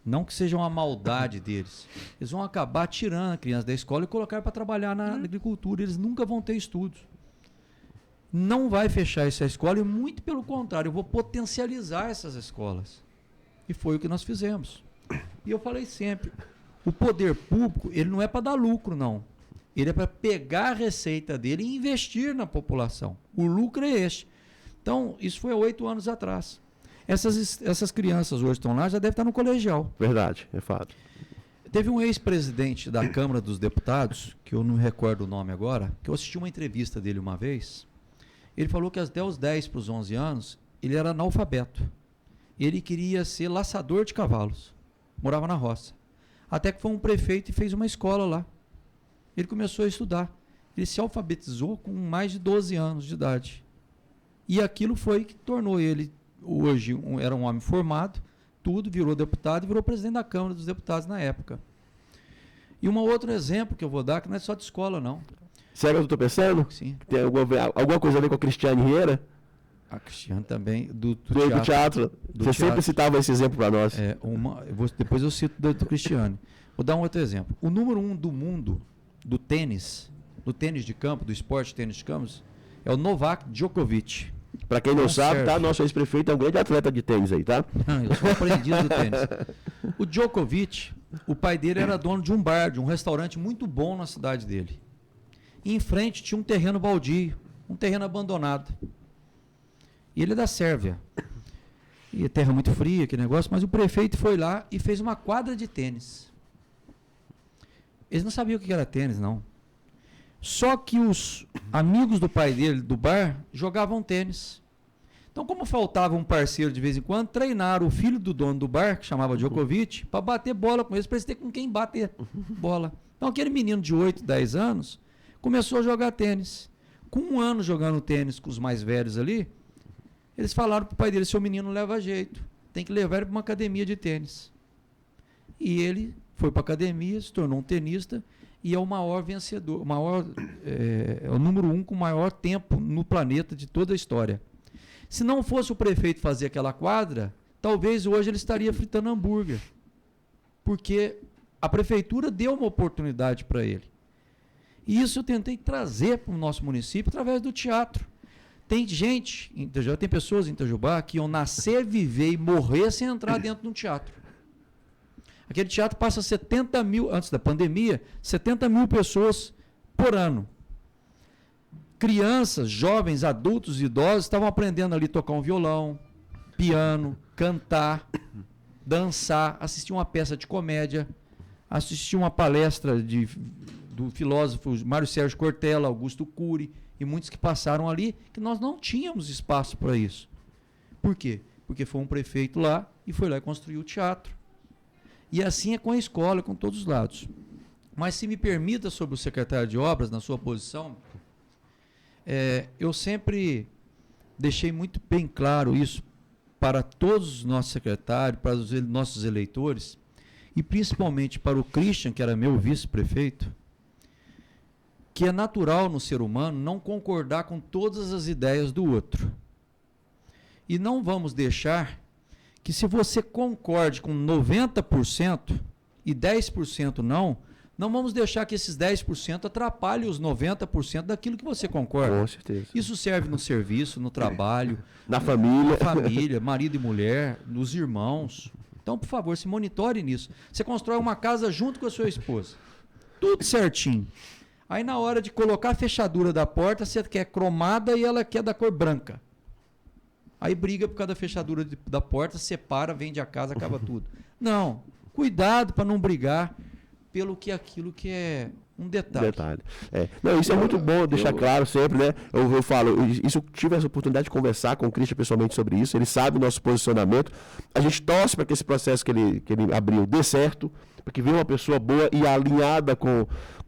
não que seja uma maldade deles, eles vão acabar tirando a criança da escola e colocar para trabalhar na agricultura, eles nunca vão ter estudos. Não vai fechar essa escola e, muito pelo contrário, eu vou potencializar essas escolas. E foi o que nós fizemos. E eu falei sempre, o poder público, ele não é para dar lucro, não. Ele é para pegar a receita dele e investir na população. O lucro é este. Então, isso foi há 8 anos atrás. Essas crianças hoje estão lá, já devem estar no colegial. Verdade, é fato. Teve um ex-presidente da Câmara dos Deputados, que eu não me recordo o nome agora, que eu assisti uma entrevista dele uma vez. Ele falou que até os 10 para os 11 anos, ele era analfabeto. Ele queria ser laçador de cavalos. Morava na roça. Até que foi um prefeito e fez uma escola lá. Ele começou a estudar. Ele se alfabetizou com mais de 12 anos de idade. E aquilo foi que tornou ele, hoje, era um homem formado, tudo, virou deputado e virou presidente da Câmara dos Deputados na época. E um outro exemplo que eu vou dar, que não é só de escola, não. Sabe o que eu estou pensando? Sim. Tem alguma coisa a ver com a Cristiane Vieira? A Cristiane também, do teatro. Você sempre citava esse exemplo para nós. Depois eu cito do Cristiane. Vou dar um outro exemplo. O número 1 do mundo do tênis de campo, do esporte tênis de campo, é o Novak Djokovic. Para quem não sabe, tá? Nosso ex-prefeito é um grande atleta de tênis aí, tá? Eu sou aprendiz do tênis. O Djokovic, o pai dele era dono de um bar, de um restaurante muito bom na cidade dele. E em frente tinha um terreno baldio, um terreno abandonado. E ele é da Sérvia. E a terra muito fria, aquele negócio, mas o prefeito foi lá e fez uma quadra de tênis. Eles não sabiam o que era tênis, não. Só que os amigos do pai dele, do bar, jogavam tênis. Então, como faltava um parceiro de vez em quando, treinaram o filho do dono do bar, que chamava Djokovic, para bater bola com eles, para eles terem com quem bater bola. Então, aquele menino de 8, 10 anos começou a jogar tênis. Com 1 ano jogando tênis com os mais velhos ali, eles falaram para o pai dele: seu menino leva jeito, tem que levar ele para uma academia de tênis. E ele foi para a academia, se tornou um tenista e é o maior vencedor, é o número 1 com o maior tempo no planeta de toda a história. Se não fosse o prefeito fazer aquela quadra, talvez hoje ele estaria fritando hambúrguer, porque a prefeitura deu uma oportunidade para ele. E isso eu tentei trazer para o nosso município através do teatro. Tem gente, tem pessoas em Itajubá que iam nascer, viver e morrer sem entrar dentro de um teatro. Aquele teatro passa 70 mil, antes da pandemia, 70 mil pessoas por ano. Crianças, jovens, adultos, idosos estavam aprendendo ali a tocar um violão, piano, cantar, dançar, assistir uma peça de comédia, assistir uma palestra do filósofo Mário Sérgio Cortella, Augusto Cury e muitos que passaram ali, que nós não tínhamos espaço para isso. Por quê? Porque foi um prefeito lá e foi lá e construiu o teatro. E assim é com a escola, com todos os lados. Mas se me permita, sobre o secretário de obras, na sua posição, eu sempre deixei muito bem claro isso para todos os nossos secretários, para os nossos eleitores, e principalmente para o Christian, que era meu vice-prefeito, que é natural no ser humano não concordar com todas as ideias do outro. E não vamos deixar que, se você concorde com 90% e 10% não vamos deixar que esses 10% atrapalhem os 90% daquilo que você concorda. Com certeza. Isso serve no serviço, no trabalho, na família, marido e mulher, nos irmãos. Então, por favor, se monitore nisso. Você constrói uma casa junto com a sua esposa. Tudo certinho. Aí, na hora de colocar a fechadura da porta, você quer cromada e ela quer da cor branca. Aí briga por causa da fechadura da porta, separa, vende a casa, acaba tudo. Não. Cuidado para não brigar pelo que aquilo que é um detalhe. Não, isso é muito bom deixar claro sempre, né? Eu falo, eu tive essa oportunidade de conversar com o Christian pessoalmente sobre isso, ele sabe o nosso posicionamento. A gente torce para que esse processo que ele abriu dê certo, para que venha uma pessoa boa e alinhada com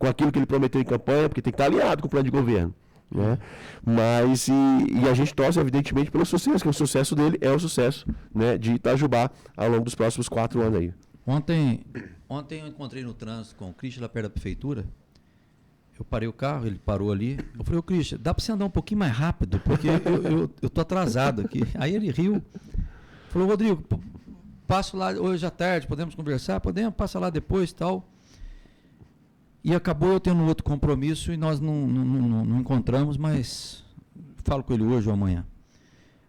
aquilo que ele prometeu em campanha, porque tem que estar alinhado com o plano de governo. Né? Mas a gente torce evidentemente pelo sucesso, que o sucesso dele é o sucesso, né, de Itajubá ao longo dos próximos 4 anos aí. Ontem eu encontrei no trânsito com o Christian lá perto da prefeitura. Eu parei o carro, ele parou ali. Eu falei: ô Christian, dá para você andar um pouquinho mais rápido, porque eu tô atrasado aqui. Aí ele riu, falou: Rodrigo, passo lá hoje à tarde, podemos conversar? Podemos, passa lá depois e tal. E acabou eu tendo outro compromisso e nós não encontramos, mas falo com ele hoje ou amanhã.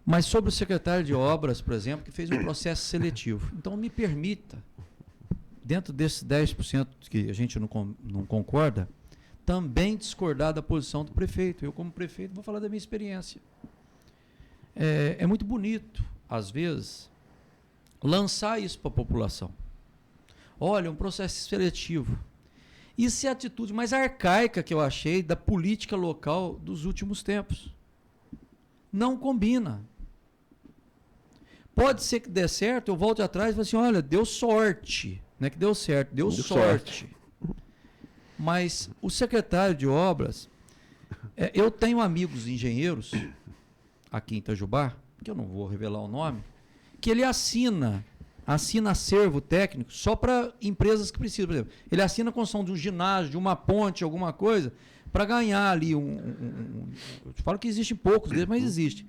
Mas sobre o secretário de obras, por exemplo, que fez um processo seletivo. Então, me permita, dentro desses 10% que a gente não concorda, também discordar da posição do prefeito. Eu, como prefeito, vou falar da minha experiência. É muito bonito, às vezes, lançar isso para a população. Olha, um processo seletivo. Isso é a atitude mais arcaica que eu achei da política local dos últimos tempos. Não combina. Pode ser que dê certo, eu volte atrás e falo assim: olha, deu sorte. Não é que deu certo, deu sorte. Mas o secretário de obras, eu tenho amigos engenheiros aqui em Itajubá, que eu não vou revelar o nome, que ele assina acervo técnico só para empresas que precisam. Por exemplo, ele assina a construção de um ginásio, de uma ponte, alguma coisa, para ganhar ali eu te falo que existem poucos deles, mas existe.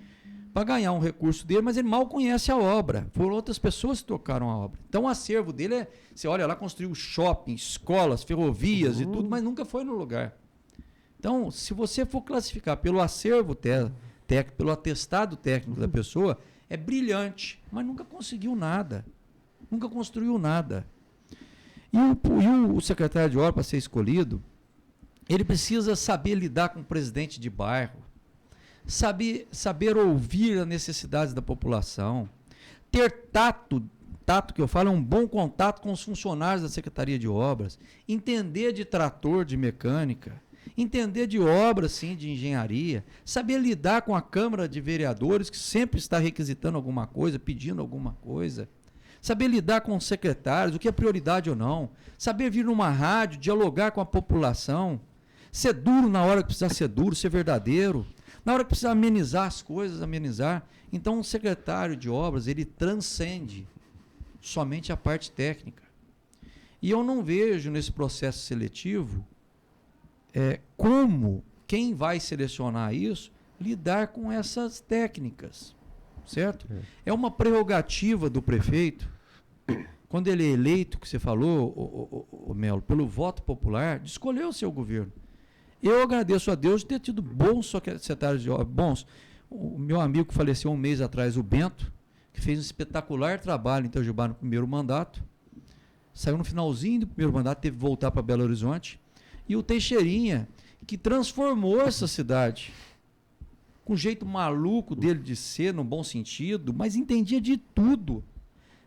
Para ganhar um recurso dele, mas ele mal conhece a obra. Foram outras pessoas que tocaram a obra. Então o acervo dele você olha lá, construiu shopping, escolas, ferrovias e tudo, mas nunca foi no lugar. Então, se você for classificar pelo acervo técnico, pelo atestado técnico da pessoa, é brilhante, mas nunca conseguiu nada. Nunca construiu nada. E o secretário de obra, para ser escolhido, ele precisa saber lidar com o presidente de bairro, saber ouvir as necessidades da população, ter tato que eu falo é um bom contato com os funcionários da Secretaria de Obras, entender de trator, de mecânica, entender de obras, sim, de engenharia, saber lidar com a Câmara de Vereadores, que sempre está requisitando alguma coisa, pedindo alguma coisa, saber lidar com os secretários, o que é prioridade ou não, saber vir numa rádio, dialogar com a população, ser duro na hora que precisar ser duro, ser verdadeiro, na hora que precisar amenizar as coisas, amenizar. Então, o secretário de obras, ele transcende somente a parte técnica. E eu não vejo nesse processo seletivo como quem vai selecionar isso lidar com essas técnicas, certo? É uma prerrogativa do prefeito, quando ele é eleito, que você falou, o Melo, pelo voto popular, de escolher o seu governo. Eu agradeço a Deus de ter tido bons secretários de obras, bons. O meu amigo que faleceu um mês atrás, o Bento, que fez um espetacular trabalho em Itajubá no primeiro mandato, saiu no finalzinho do primeiro mandato, teve que voltar para Belo Horizonte, e o Teixeirinha, que transformou essa cidade, com o jeito maluco dele de ser, no bom sentido, mas entendia de tudo.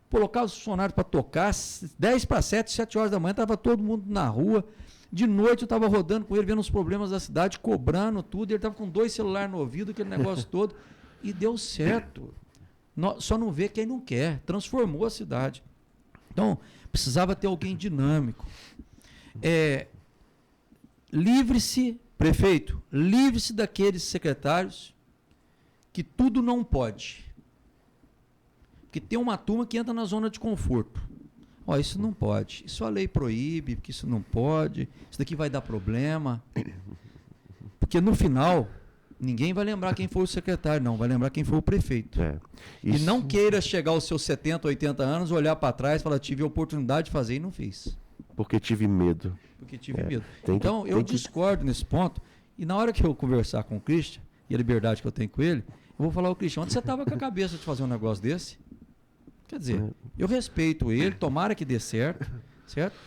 Colocava os funcionários para tocar, 10 para 7, 7 horas da manhã, estava todo mundo na rua. De noite eu estava rodando com ele, vendo os problemas da cidade, cobrando tudo. Ele estava com 2 celulares no ouvido, aquele negócio todo. E deu certo. Só não vê quem não quer. Transformou a cidade. Então, precisava ter alguém dinâmico. Livre-se, prefeito, livre-se daqueles secretários que tudo não pode. Porque tem uma turma que entra na zona de conforto. Isso não pode, isso a lei proíbe, porque isso não pode, isso daqui vai dar problema. Porque no final, ninguém vai lembrar quem foi o secretário, não, vai lembrar quem foi o prefeito. E não queira chegar aos seus 70, 80 anos, olhar para trás e falar, tive a oportunidade de fazer e não fiz. Porque tive medo. Porque tive medo. Então, eu discordo nesse ponto, e na hora que eu conversar com o Christian, e a liberdade que eu tenho com ele, eu vou falar, Christian, onde você estava com a cabeça de fazer um negócio desse? Quer dizer, eu respeito ele, tomara que dê certo?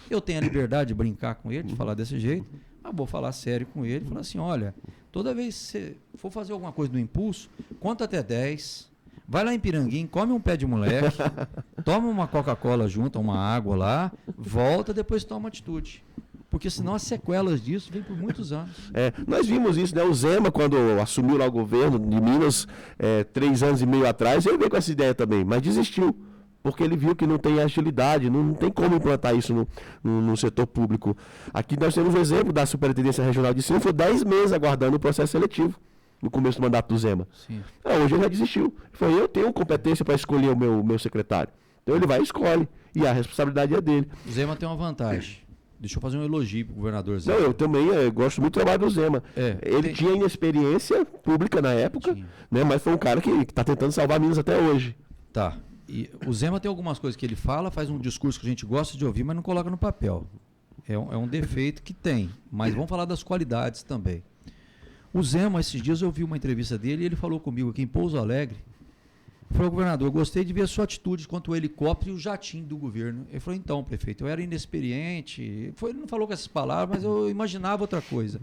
Eu tenho a liberdade de brincar com ele, de falar desse jeito, mas vou falar sério com ele, falar assim, olha, toda vez que você for fazer alguma coisa no impulso, conta até 10, vai lá em Piranguinho, come um pé de moleque, toma uma Coca-Cola junto, uma água lá, volta, depois toma atitude. Porque senão as sequelas disso vêm por muitos anos. Nós vimos isso, né? O Zema, quando assumiu lá o governo de Minas, 3 anos e meio atrás, ele veio com essa ideia também, mas desistiu. Porque ele viu que não tem agilidade, não tem como implantar isso no setor público. Aqui nós temos um exemplo da Superintendência Regional de Ensino, foi 10 meses aguardando o processo seletivo, no começo do mandato do Zema. Hoje ele já desistiu. Ele falou, eu tenho competência para escolher o meu secretário. Então ele vai e escolhe, e a responsabilidade é dele. O Zema tem uma vantagem. Deixa eu fazer um elogio para o governador Zema. Não, eu também gosto muito do trabalho do Zema. Ele tinha inexperiência pública na época, né, mas foi um cara que está tentando salvar Minas até hoje. Tá. E o Zema tem algumas coisas que ele fala, faz um discurso que a gente gosta de ouvir, mas não coloca no papel. É um defeito que tem. Mas vamos falar das qualidades também. O Zema, esses dias eu vi uma entrevista dele e ele falou comigo aqui em Pouso Alegre. Ele falou, governador, gostei de ver a sua atitude quanto ao helicóptero e o jatinho do governo. Ele falou, então, prefeito, eu era inexperiente. Ele não falou com essas palavras, mas eu imaginava outra coisa.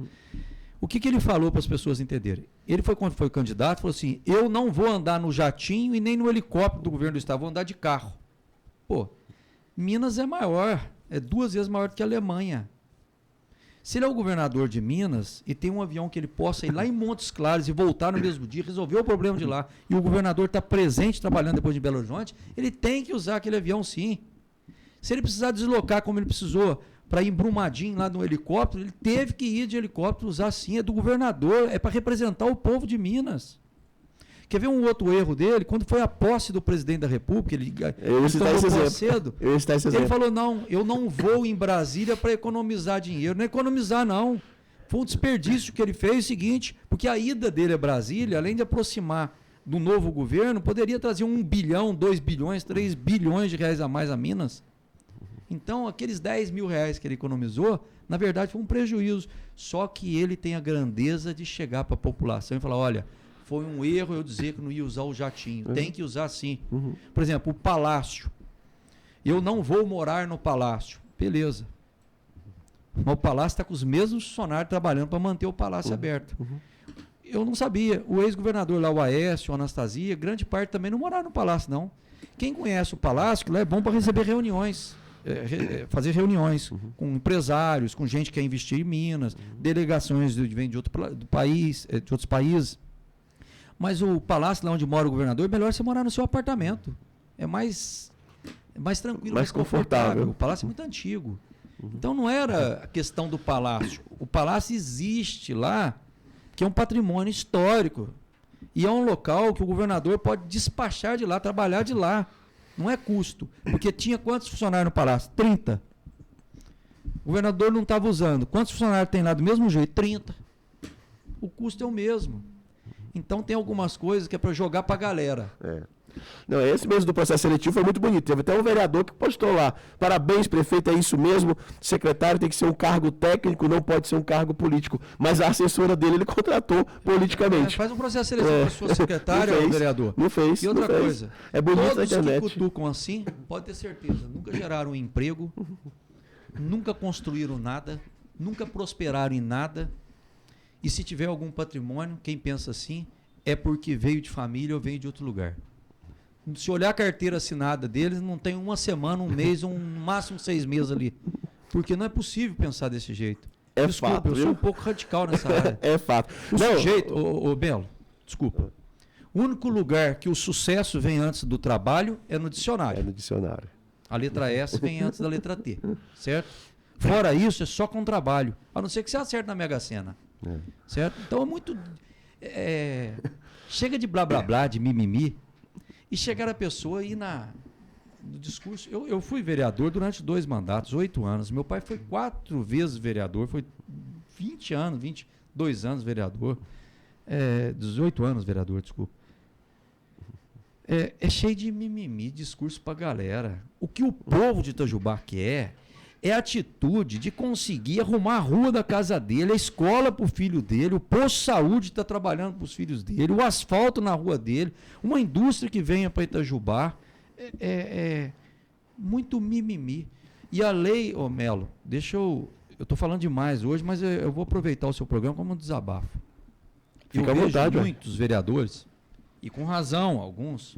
O que ele falou para as pessoas entenderem? Ele foi, quando foi candidato, falou assim, eu não vou andar no jatinho e nem no helicóptero do governo do estado, vou andar de carro. Pô, Minas é maior, é 2 vezes maior do que a Alemanha. Se ele é o governador de Minas e tem um avião que ele possa ir lá em Montes Claros e voltar no mesmo dia, resolver o problema de lá, e o governador está presente trabalhando depois de Belo Horizonte, ele tem que usar aquele avião sim. Se ele precisar deslocar como ele precisou para ir em Brumadinho lá no helicóptero, ele teve que ir de helicóptero, usar sim, é do governador, é para representar o povo de Minas. Quer ver um outro erro dele? Quando foi a posse do presidente da República, ele tomou cedo, ele falou, não, eu não vou em Brasília para economizar dinheiro. Não é economizar, não. Foi um desperdício que ele fez, o seguinte, porque a ida dele a Brasília, além de aproximar do novo governo, poderia trazer 1 bilhão, 2 bilhões, 3 bilhões de reais a mais a Minas. Então, aqueles 10 mil reais que ele economizou, na verdade, foi um prejuízo. Só que ele tem a grandeza de chegar para a população e falar, olha, foi um erro eu dizer que não ia usar o jatinho. Tem que usar sim. Por exemplo, o Palácio. Eu não vou morar no Palácio. Beleza. Mas o Palácio está com os mesmos funcionários trabalhando para manter o Palácio aberto. Eu não sabia. O ex-governador lá, o Aécio, a Anastasia, grande parte também não moraram no Palácio, não. Quem conhece o Palácio, lá é bom para receber reuniões. Fazer reuniões com empresários, com gente que quer investir em Minas, delegações que vêm de outros países. Mas o palácio lá onde mora o governador, é melhor você morar no seu apartamento. É mais tranquilo, mais confortável. O palácio é muito antigo. Então não era a questão do palácio. O palácio existe lá, que é um patrimônio histórico. E é um local que o governador pode despachar de lá, trabalhar de lá. Não é custo. Porque tinha quantos funcionários no palácio? 30. O governador não estava usando. Quantos funcionários tem lá do mesmo jeito? 30. O custo é o mesmo. Então tem algumas coisas que é para jogar para a galera. Não, esse mesmo do processo seletivo foi muito bonito. Teve até um vereador que postou lá. Parabéns, prefeito, é isso mesmo. Secretário tem que ser um cargo técnico, não pode ser um cargo político. Mas a assessora dele ele contratou politicamente. Faz um processo seletivo para sua secretária, ou vereador. Não fez. E outra coisa, é bonito na internet. Todos que cutucam assim, pode ter certeza, nunca geraram um emprego, nunca construíram nada, nunca prosperaram em nada. E se tiver algum patrimônio, quem pensa assim, é porque veio de família ou veio de outro lugar. Se olhar a carteira assinada deles, não tem uma semana, um mês, no máximo 6 meses ali. Porque não é possível pensar desse jeito. Desculpa, fato, eu sou um pouco radical nessa área. É fato. O sujeito, ô Belo, desculpa. O único lugar que o sucesso vem antes do trabalho é no dicionário. É no dicionário. A letra S vem antes da letra T, certo? Fora isso, é só com trabalho. A não ser que você acerte na Mega Sena. Certo? Então é muito... chega de blá blá blá, de mimimi, e chegar a pessoa e ir no discurso... Eu fui vereador durante 2 mandatos, 8 anos. Meu pai foi 4 vezes vereador, foi 20 anos, 22 anos vereador. 18 anos vereador, desculpa. É cheio de mimimi, discurso pra galera. O que o povo de Itajubá quer é a atitude de conseguir arrumar a rua da casa dele, a escola para o filho dele, o posto de saúde está trabalhando para os filhos dele, o asfalto na rua dele, uma indústria que venha para Itajubá. Muito mimimi. E a lei, Melo, eu estou falando demais hoje, mas eu vou aproveitar o seu programa como um desabafo. Fica à vontade, muitos vereadores, e com razão, alguns.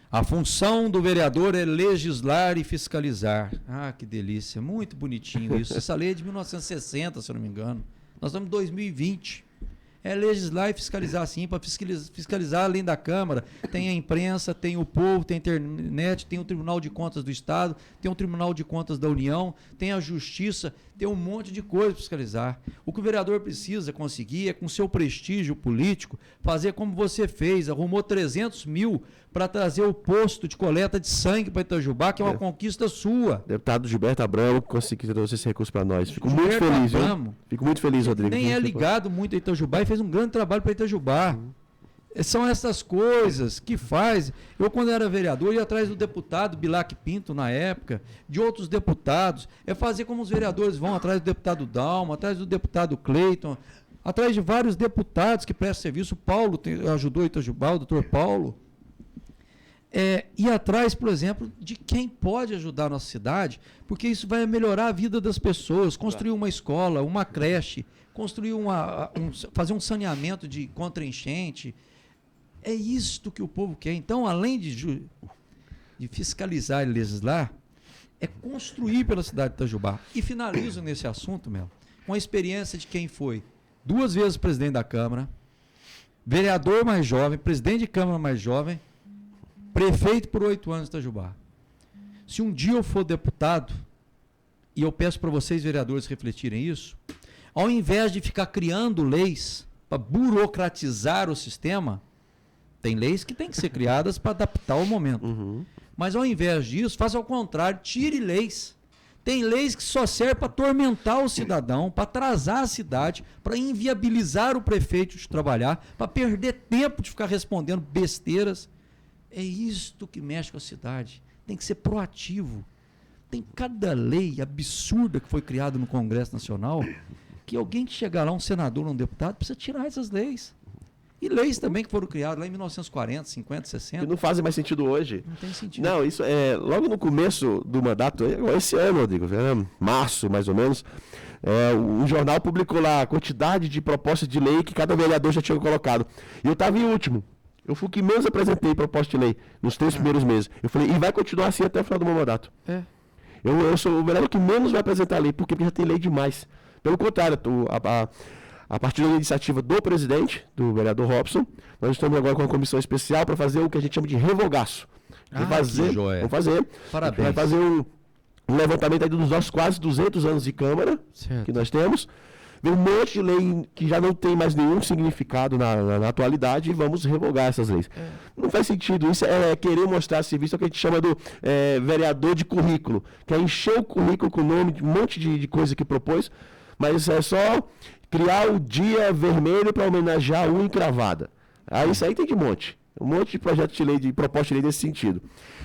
A função do vereador é legislar e fiscalizar. Ah, que delícia, muito bonitinho isso. Essa lei é de 1960, se eu não me engano. Nós estamos em 2020. É legislar e fiscalizar, sim, para fiscalizar além da Câmara. Tem a imprensa, tem o povo, tem a internet, tem o Tribunal de Contas do Estado, tem o Tribunal de Contas da União, tem a Justiça, tem um monte de coisa para fiscalizar. O que o vereador precisa conseguir é, com seu prestígio político, fazer como você fez, arrumou 300 mil para trazer o posto de coleta de sangue para Itajubá, que é uma conquista sua. Deputado Gilberto Abramo conseguiu trazer esse recurso para nós. Fico muito feliz, Fico muito feliz, Rodrigo. Nem é ligado muito a Itajubá e fez um grande trabalho para Itajubá. São essas coisas que faz. Eu, quando era vereador, ia atrás do deputado Bilac Pinto, na época, de outros deputados. É fazer como os vereadores vão atrás do deputado Dalma, atrás do deputado Cleiton, atrás de vários deputados que prestam serviço. O Paulo ajudou Itajubá, o doutor Paulo. Ir atrás, por exemplo, de quem pode ajudar a nossa cidade, porque isso vai melhorar a vida das pessoas. Construir uma escola, uma creche, construir fazer um saneamento contra enchente. É isto que o povo quer. Então, além de fiscalizar e legislar, é construir pela cidade de Itajubá. E finalizo nesse assunto, Melo, com a experiência de quem foi 2 vezes presidente da Câmara, vereador mais jovem, presidente de Câmara mais jovem, prefeito por 8 anos de Itajubá. Se um dia eu for deputado, e eu peço para vocês, vereadores, refletirem isso, ao invés de ficar criando leis para burocratizar o sistema, tem leis que têm que ser criadas para adaptar ao momento. Mas ao invés disso, faça ao contrário, tire leis. Tem leis que só servem para atormentar o cidadão, para atrasar a cidade, para inviabilizar o prefeito de trabalhar, para perder tempo de ficar respondendo besteiras. É isto que mexe com a cidade. Tem que ser proativo. Tem cada lei absurda que foi criada no Congresso Nacional que alguém que chegar lá, um senador, um deputado, precisa tirar essas leis. E leis também que foram criadas lá em 1940, 50, 60. Que não fazem mais sentido hoje. Não tem sentido. Não, isso é logo no começo do mandato, esse ano, Rodrigo, março mais ou menos, o jornal publicou lá a quantidade de propostas de lei que cada vereador já tinha colocado. E eu estava em último. Eu fui o que menos apresentei proposta de lei nos 3 primeiros meses. Eu falei, e vai continuar assim até o final do meu mandato. Eu sou o vereador que menos vai apresentar lei, porque já tem lei demais. Pelo contrário, a partir da iniciativa do presidente, do vereador Robson, nós estamos agora com uma comissão especial para fazer o que a gente chama de revogaço. Que joia. Parabéns. Vai fazer um levantamento aí dos nossos quase 200 anos de Câmara, que nós temos. Vem um monte de lei que já não tem mais nenhum significado na atualidade e vamos revogar essas leis. Não faz sentido. Isso é querer mostrar serviço, é o que a gente chama do vereador de currículo, que é encher o currículo com o nome de um monte de coisa que propôs, mas é só criar o dia vermelho para homenagear a unha encravada. Isso aí tem de monte. Um monte de projetos de lei, de proposta de lei nesse sentido.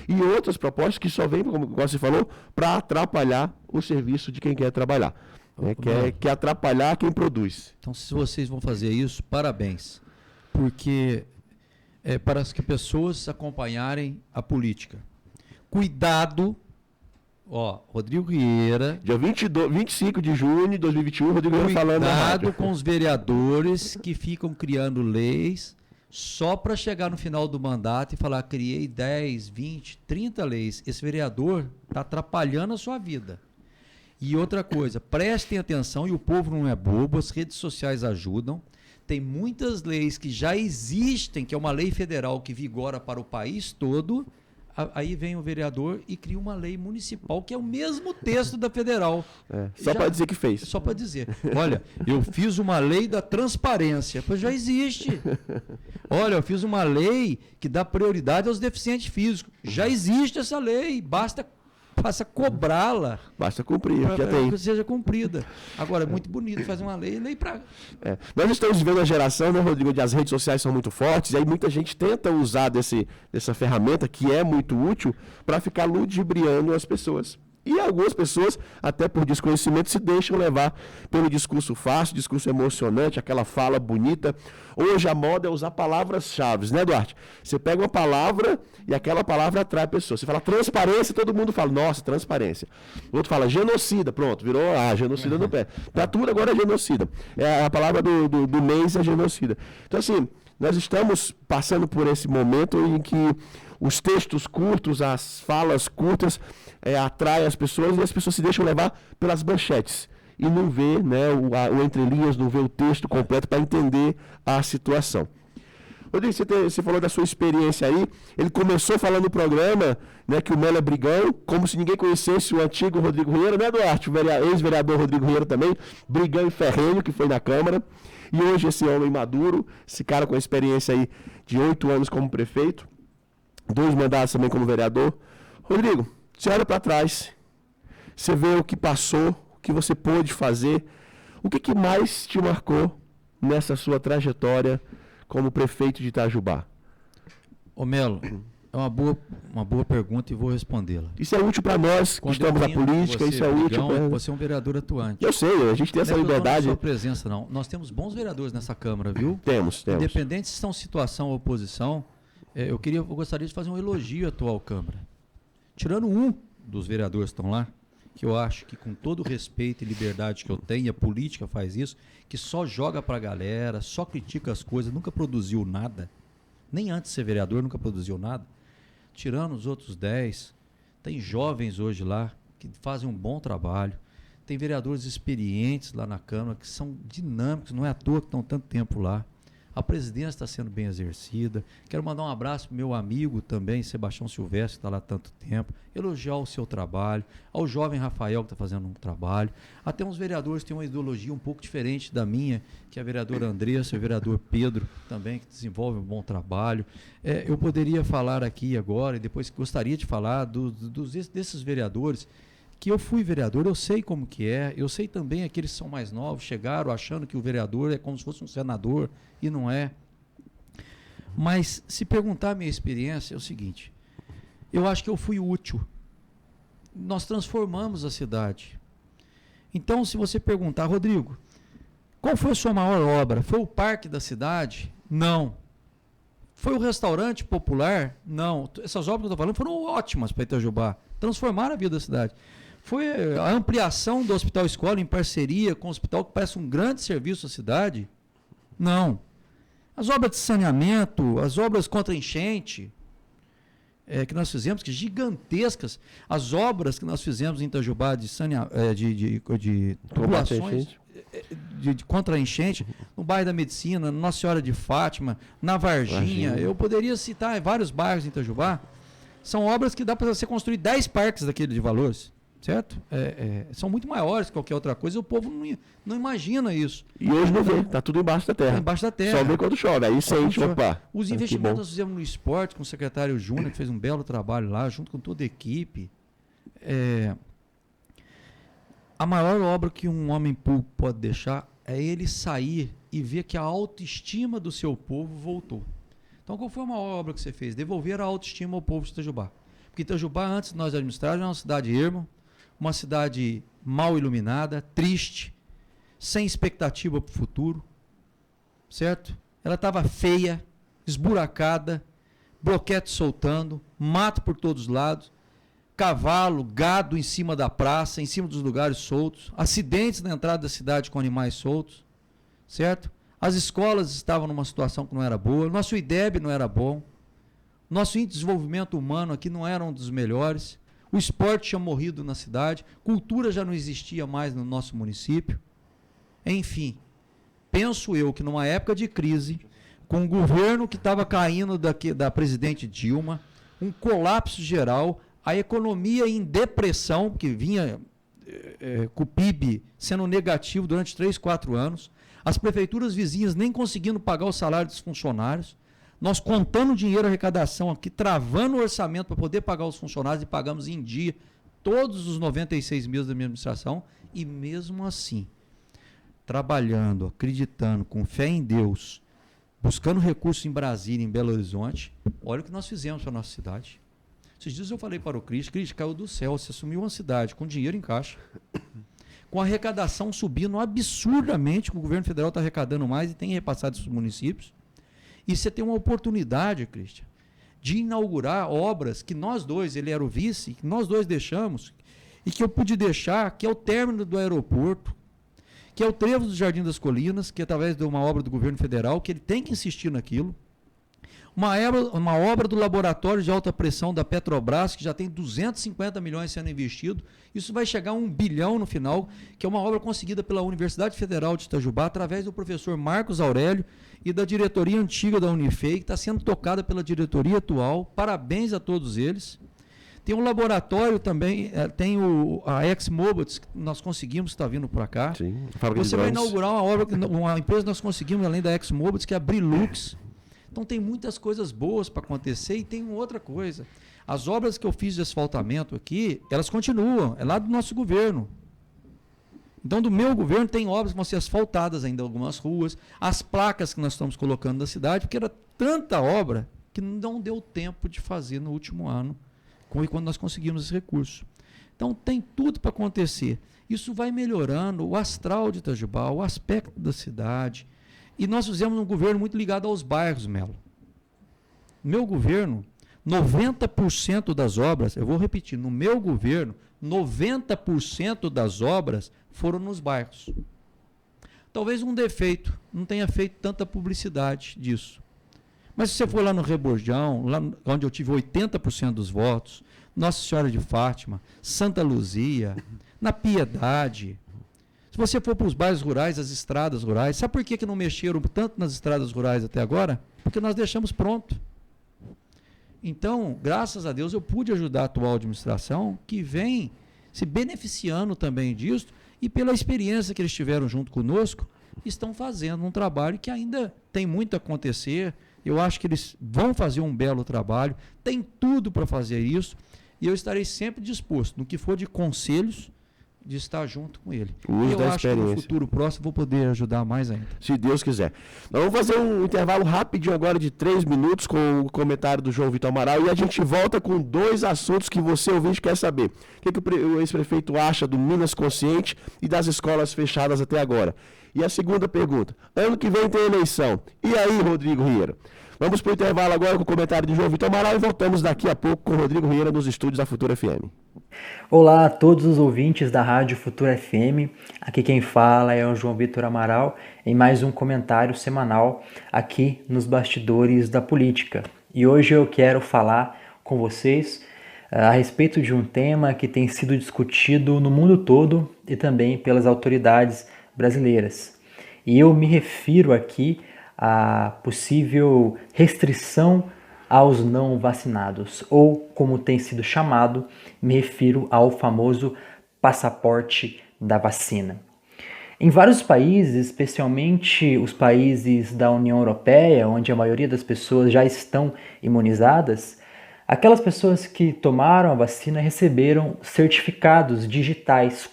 E outras propostas que só vêm, como você falou, para atrapalhar o serviço de quem quer trabalhar. Quer atrapalhar quem produz. Então, se vocês vão fazer isso, parabéns. Porque é para as pessoas acompanharem a política. Cuidado. Rodrigo Vieira. Dia 25 de junho de 2021, Rodrigo Vieira falando na rádio. Cuidado com os vereadores que ficam criando leis só para chegar no final do mandato e falar, criei 10, 20, 30 leis. Esse vereador está atrapalhando a sua vida. E outra coisa, prestem atenção, e o povo não é bobo, as redes sociais ajudam. Tem muitas leis que já existem, que é uma lei federal que vigora para o país todo. Aí vem o vereador e cria uma lei municipal, que é o mesmo texto da federal. Só para dizer que fez. Só para dizer. Olha, eu fiz uma lei da transparência. Pois já existe. Olha, eu fiz uma lei que dá prioridade aos deficientes físicos. Já existe essa lei. Basta cobrá-la. Basta cumprir, já tem. Que seja cumprida. Agora, é muito bonito fazer uma lei para... Nós estamos vivendo a geração, né, Rodrigo, onde as redes sociais são muito fortes, e aí muita gente tenta usar dessa ferramenta, que é muito útil, para ficar ludibriando as pessoas. E algumas pessoas, até por desconhecimento, se deixam levar pelo discurso fácil, discurso emocionante, aquela fala bonita. Hoje a moda é usar palavras-chave, né, Duarte? Você pega uma palavra e aquela palavra atrai a pessoa. Você fala transparência, todo mundo fala, nossa, transparência. O outro fala genocida, pronto, virou genocida no pé. Pra tudo agora é genocida. A palavra do mês é genocida. Então, assim, nós estamos passando por esse momento em que os textos curtos, as falas curtas, atraem as pessoas e as pessoas se deixam levar pelas manchetes e não vê, né, o entre linhas, não vê o texto completo para entender a situação. Rodrigo, você falou da sua experiência aí. Ele começou falando no programa, né, que o Melo é brigão, como se ninguém conhecesse o antigo Rodrigo Rieira, né, Duarte? O ex-vereador Rodrigo Rieira também, brigão e ferrenho, que foi na Câmara. E hoje esse homem maduro, esse cara com a experiência aí de 8 anos como prefeito, 2 mandatos também como vereador. Rodrigo, você olha para trás, você vê o que passou, o que você pôde fazer, o que mais te marcou nessa sua trajetória como prefeito de Itajubá? Melo, é uma boa pergunta e vou respondê-la. Isso é útil para nós que estamos na política, isso é útil para... Você é um vereador atuante. Eu sei, a gente tem essa liberdade. Não é sua presença, não. Nós temos bons vereadores nessa Câmara, viu? Temos. Independente se são situação ou oposição, eu gostaria de fazer um elogio à atual Câmara. Tirando um dos vereadores que estão lá, que eu acho que com todo o respeito e liberdade que eu tenho, a política faz isso, que só joga pra galera, só critica as coisas, nunca produziu nada, nem antes de ser vereador nunca produziu nada. Tirando os outros 10, tem jovens hoje lá que fazem um bom trabalho, tem vereadores experientes lá na Câmara que são dinâmicos, não é à toa que estão tanto tempo lá. A presidência está sendo bem exercida. Quero mandar um abraço para o meu amigo também, Sebastião Silvestre, que está lá há tanto tempo. Elogiar o seu trabalho. Ao jovem Rafael, que está fazendo um trabalho. Até uns vereadores que têm uma ideologia um pouco diferente da minha, que é a vereadora Andressa e o vereador Pedro também, que desenvolve um bom trabalho. Eu poderia falar aqui agora, e depois gostaria de falar desses vereadores, que eu fui vereador, eu sei como que é, eu sei também aqueles que são mais novos, chegaram achando que o vereador é como se fosse um senador, e não é. Mas, se perguntar a minha experiência, é o seguinte, eu acho que eu fui útil. Nós transformamos a cidade. Então, se você perguntar, Rodrigo, qual foi a sua maior obra? Foi o parque da cidade? Não. Foi o restaurante popular? Não. Essas obras que eu estou falando foram ótimas para Itajubá, transformaram a vida da cidade. Foi a ampliação do Hospital Escola em parceria com o hospital, que parece um grande serviço à cidade? Não. As obras de saneamento, as obras contra enchente, que nós fizemos, que gigantescas, as obras que nós fizemos em Itajubá de tubulações de contra enchente, no bairro da Medicina, na Nossa Senhora de Fátima, na Varginha, eu poderia citar vários bairros em Itajubá. São obras que dá para você construir 10 parques daquele de valores. Certo? São muito maiores que qualquer outra coisa, e o povo não imagina isso. E hoje não vê, está tudo embaixo da terra. Embaixo da terra. Só vê quando chove, aí sente, opa. Os investimentos nós fizemos no esporte com o secretário Júnior, que fez um belo trabalho lá, junto com toda a equipe. A maior obra que um homem público pode deixar é ele sair e ver que a autoestima do seu povo voltou. Então, qual foi a maior obra que você fez? Devolver a autoestima ao povo de Itajubá. Porque Itajubá, antes de nós administrarmos, era uma cidade erma, uma cidade mal iluminada, triste, sem expectativa para o futuro, certo? Ela estava feia, esburacada, bloquete soltando, mato por todos os lados, cavalo, gado em cima da praça, em cima dos lugares soltos, acidentes na entrada da cidade com animais soltos, certo? As escolas estavam numa situação que não era boa, nosso IDEB não era bom, nosso índice de desenvolvimento humano aqui não era um dos melhores. O esporte tinha morrido na cidade, cultura já não existia mais no nosso município. Enfim, penso eu que numa época de crise, com o governo que estava caindo da presidente Dilma, um colapso geral, a economia em depressão, que vinha com o PIB sendo negativo durante 3, 4 anos, as prefeituras vizinhas nem conseguindo pagar o salário dos funcionários, nós contando dinheiro, arrecadação aqui, travando o orçamento para poder pagar os funcionários, e pagamos em dia todos os 96 meses da minha administração, e mesmo assim, trabalhando, acreditando, com fé em Deus, buscando recursos em Brasília, em Belo Horizonte, olha o que nós fizemos para a nossa cidade. Esses dias eu falei para o Cris, caiu do céu, você assumiu uma cidade com dinheiro em caixa, com a arrecadação subindo absurdamente, que o governo federal está arrecadando mais e tem repassado isso para os municípios. E você tem uma oportunidade, Cristian, de inaugurar obras que nós dois, ele era o vice, que nós dois deixamos, e que eu pude deixar, que é o término do aeroporto, que é o trevo do Jardim das Colinas, que é através de uma obra do governo federal, que ele tem que insistir naquilo. Uma obra do laboratório de alta pressão da Petrobras, que já tem 250 milhões sendo investido. Isso vai chegar a 1 bilhão no final, que é uma obra conseguida pela Universidade Federal de Itajubá, através do professor Marcos Aurélio e da diretoria antiga da Unifei, que está sendo tocada pela diretoria atual. Parabéns a todos eles. Tem um laboratório também, tem a ExMobiles, que nós conseguimos, está vindo para cá. Sim, você vai inaugurar uma empresa que nós conseguimos, além da ExMobiles, que é a Brilux. Então tem muitas coisas boas para acontecer, e tem outra coisa. As obras que eu fiz de asfaltamento aqui, elas continuam, é lá do nosso governo. Então do meu governo tem obras que vão ser asfaltadas ainda, algumas ruas, as placas que nós estamos colocando na cidade, porque era tanta obra que não deu tempo de fazer no último ano, quando nós conseguimos esse recurso. Então tem tudo para acontecer. Isso vai melhorando o astral de Itajubá, o aspecto da cidade. E nós fizemos um governo muito ligado aos bairros, Melo. Meu governo, 90% das obras, eu vou repetir, no meu governo, 90% das obras foram nos bairros. Talvez um defeito, não tenha feito tanta publicidade disso. Mas se você for lá no Rebordão, lá onde eu tive 80% dos votos, Nossa Senhora de Fátima, Santa Luzia, na Piedade, Se você for para os bairros rurais, as estradas rurais, sabe por que não mexeram tanto nas estradas rurais até agora? Porque nós deixamos pronto. Então, graças a Deus, eu pude ajudar a atual administração, que vem se beneficiando também disso, e pela experiência que eles tiveram junto conosco, estão fazendo um trabalho que ainda tem muito a acontecer. Eu acho que eles vão fazer um belo trabalho, tem tudo para fazer isso, e eu estarei sempre disposto, no que for de conselhos, de estar junto com ele. E eu acho que no futuro próximo vou poder ajudar mais ainda. Se Deus quiser. Nós vamos fazer um intervalo rapidinho agora de 3 minutos com o comentário do João Vitor Amaral e a gente volta com 2 assuntos que você, ouvinte, quer saber. O que o ex-prefeito acha do Minas Consciente e das escolas fechadas até agora? E a segunda pergunta, ano que vem tem eleição. E aí, Rodrigo Rieira? Vamos para o intervalo agora com o comentário de João Vitor Amaral e voltamos daqui a pouco com o Rodrigo Rieira nos estúdios da Futura FM. Olá a todos os ouvintes da Rádio Futura FM, aqui quem fala é o João Vitor Amaral em mais um comentário semanal aqui nos bastidores da política. E hoje eu quero falar com vocês a respeito de um tema que tem sido discutido no mundo todo e também pelas autoridades brasileiras. E eu me refiro aqui à possível restrição aos não vacinados, ou, como tem sido chamado, me refiro ao famoso passaporte da vacina. Em vários países, especialmente os países da União Europeia, onde a maioria das pessoas já estão imunizadas, aquelas pessoas que tomaram a vacina receberam certificados digitais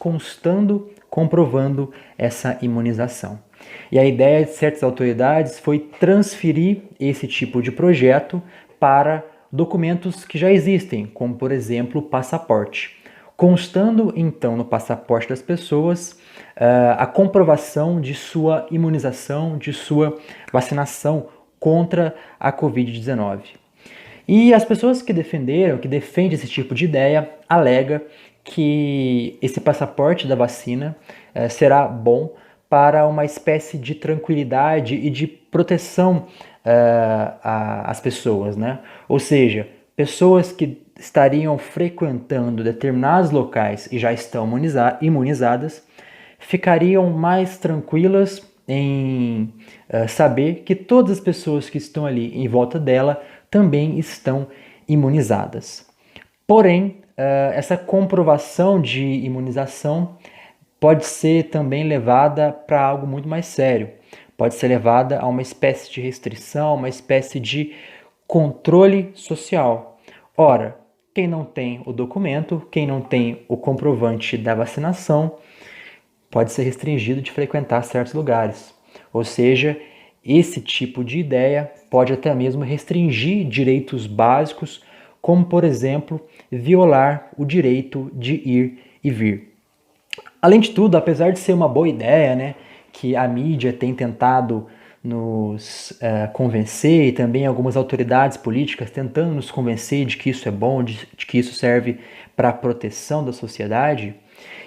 comprovando essa imunização. E a ideia de certas autoridades foi transferir esse tipo de projeto para documentos que já existem, como por exemplo o passaporte. Constando então no passaporte das pessoas a comprovação de sua imunização, de sua vacinação contra a Covid-19. E as pessoas que defendem esse tipo de ideia, alega que esse passaporte da vacina será bom para uma espécie de tranquilidade e de proteção às pessoas, né? Ou seja, pessoas que estariam frequentando determinados locais e já estão imunizadas ficariam mais tranquilas em saber que todas as pessoas que estão ali em volta dela também estão imunizadas. Porém, essa comprovação de imunização pode ser também levada para algo muito mais sério. Pode ser levada a uma espécie de restrição, uma espécie de controle social. Ora, quem não tem o documento, quem não tem o comprovante da vacinação, pode ser restringido de frequentar certos lugares. Ou seja, esse tipo de ideia pode até mesmo restringir direitos básicos, como, por exemplo, violar o direito de ir e vir. Além de tudo, apesar de ser uma boa ideia, né, que a mídia tem tentado nos convencer e também algumas autoridades políticas tentando nos convencer de que isso é bom, de que isso serve para a proteção da sociedade,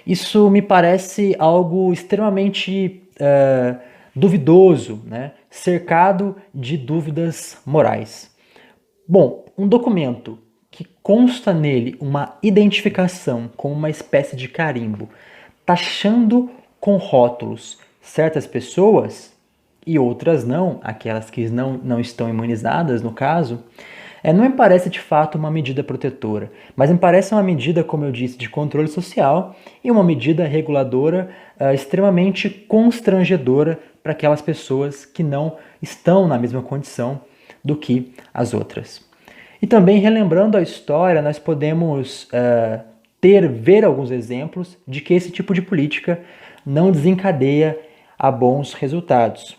isso me parece algo extremamente duvidoso, né, cercado de dúvidas morais. Bom, um documento que consta nele uma identificação com uma espécie de carimbo, taxando com rótulos certas pessoas e outras não, aquelas que não estão imunizadas no caso, não me parece de fato uma medida protetora, mas me parece uma medida, como eu disse, de controle social e uma medida reguladora extremamente constrangedora para aquelas pessoas que não estão na mesma condição do que as outras. E também, relembrando a história, nós podemos ver alguns exemplos de que esse tipo de política não desencadeia a bons resultados.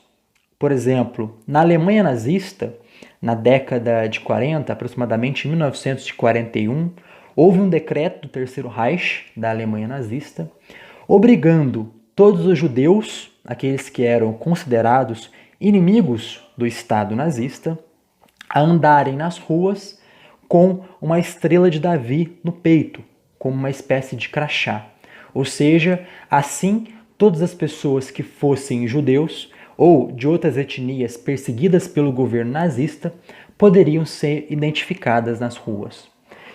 Por exemplo, na Alemanha nazista, na década de 40, aproximadamente em 1941, houve um decreto do Terceiro Reich da Alemanha nazista, obrigando todos os judeus, aqueles que eram considerados inimigos do Estado nazista, a andarem nas ruas com uma estrela de Davi no peito, como uma espécie de crachá. Ou seja, assim, todas as pessoas que fossem judeus ou de outras etnias perseguidas pelo governo nazista poderiam ser identificadas nas ruas.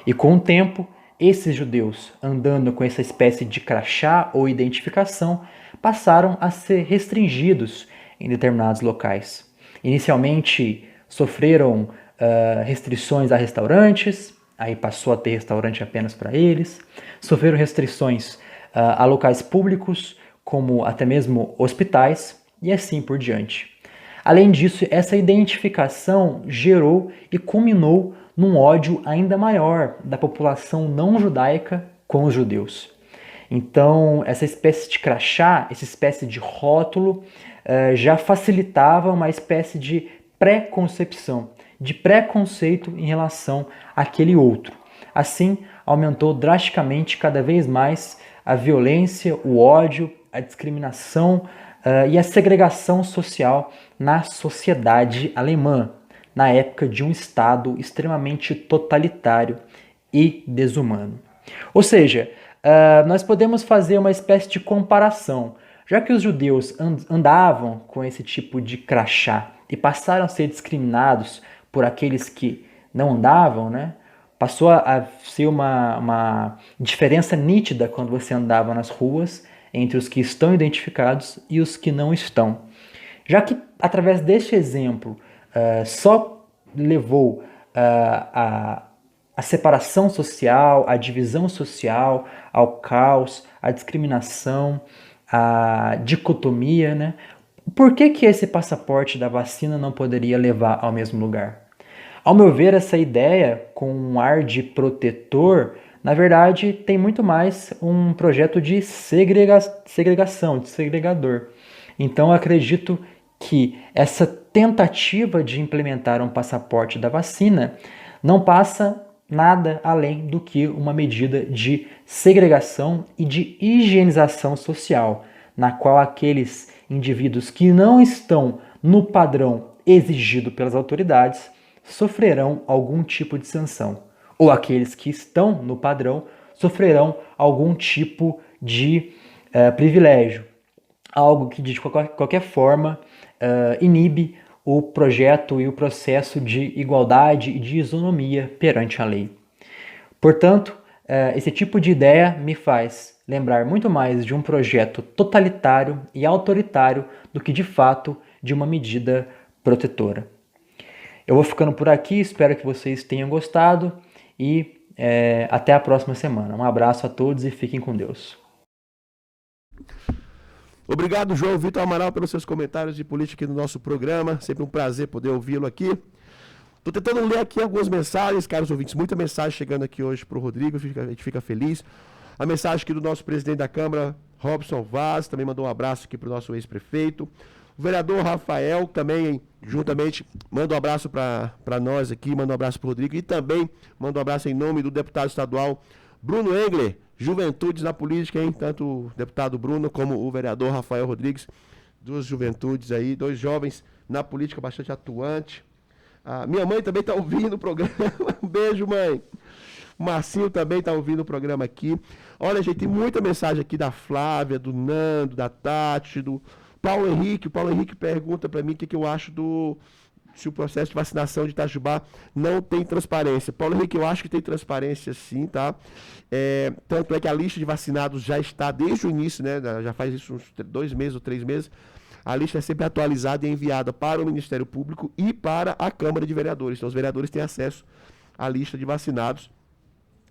E com o tempo, esses judeus, andando com essa espécie de crachá ou identificação, passaram a ser restringidos em determinados locais. Inicialmente sofreram restrições a restaurantes, aí passou a ter restaurante apenas para eles. Sofreram restrições a locais públicos, como até mesmo hospitais, e assim por diante. Além disso, essa identificação gerou e culminou num ódio ainda maior da população não judaica com os judeus. Então, essa espécie de crachá, essa espécie de rótulo, já facilitava uma espécie de pré-concepção, de preconceito em relação àquele outro. Assim, aumentou drasticamente cada vez mais a violência, o ódio, a discriminação e a segregação social na sociedade alemã, na época de um Estado extremamente totalitário e desumano. Ou seja, nós podemos fazer uma espécie de comparação. Já que os judeus andavam com esse tipo de crachá e passaram a ser discriminados por aqueles que não andavam, né? Passou a ser uma diferença nítida quando você andava nas ruas entre os que estão identificados e os que não estão. Já que, através deste exemplo, só levou a separação social, a divisão social, ao caos, à discriminação, à dicotomia, né? Por que esse passaporte da vacina não poderia levar ao mesmo lugar? Ao meu ver, essa ideia, com um ar de protetor, na verdade, tem muito mais um projeto de segregação, de segregador. Então, eu acredito que essa tentativa de implementar um passaporte da vacina não passa nada além do que uma medida de segregação e de higienização social, na qual aqueles indivíduos que não estão no padrão exigido pelas autoridades sofrerão algum tipo de sanção, ou aqueles que estão no padrão sofrerão algum tipo de privilégio, algo que de qualquer forma inibe o projeto e o processo de igualdade e de isonomia perante a lei. Portanto, esse tipo de ideia me faz lembrar muito mais de um projeto totalitário e autoritário do que, de fato, de uma medida protetora. Eu vou ficando por aqui, espero que vocês tenham gostado e até a próxima semana. Um abraço a todos e fiquem com Deus. Obrigado, João Vitor Amaral, pelos seus comentários de política aqui no nosso programa. Sempre um prazer poder ouvi-lo aqui. Estou tentando ler aqui algumas mensagens, caros ouvintes. Muita mensagem chegando aqui hoje para o Rodrigo, a gente fica feliz. A mensagem aqui do nosso presidente da Câmara, Robson Vaz, também mandou um abraço aqui para o nosso ex-prefeito. O vereador Rafael também, juntamente, manda um abraço para nós aqui, manda um abraço para o Rodrigo. E também manda um abraço em nome do deputado estadual Bruno Engler. Juventudes na política, hein? Tanto o deputado Bruno como o vereador Rafael Rodrigues, duas juventudes aí, dois jovens na política bastante atuante. A minha mãe também está ouvindo o programa. Um beijo, mãe. O Marcinho também está ouvindo o programa aqui. Olha, gente, tem muita mensagem aqui da Flávia, do Nando, da Tati, do Paulo Henrique. O Paulo Henrique pergunta para mim o que eu acho se o processo de vacinação de Itajubá não tem transparência. Paulo Henrique, eu acho que tem transparência sim, tá? Tanto é que a lista de vacinados já está desde o início, né? Já faz isso uns 2 meses ou 3 meses. A lista é sempre atualizada e enviada para o Ministério Público e para a Câmara de Vereadores. Então, os vereadores têm acesso à lista de vacinados,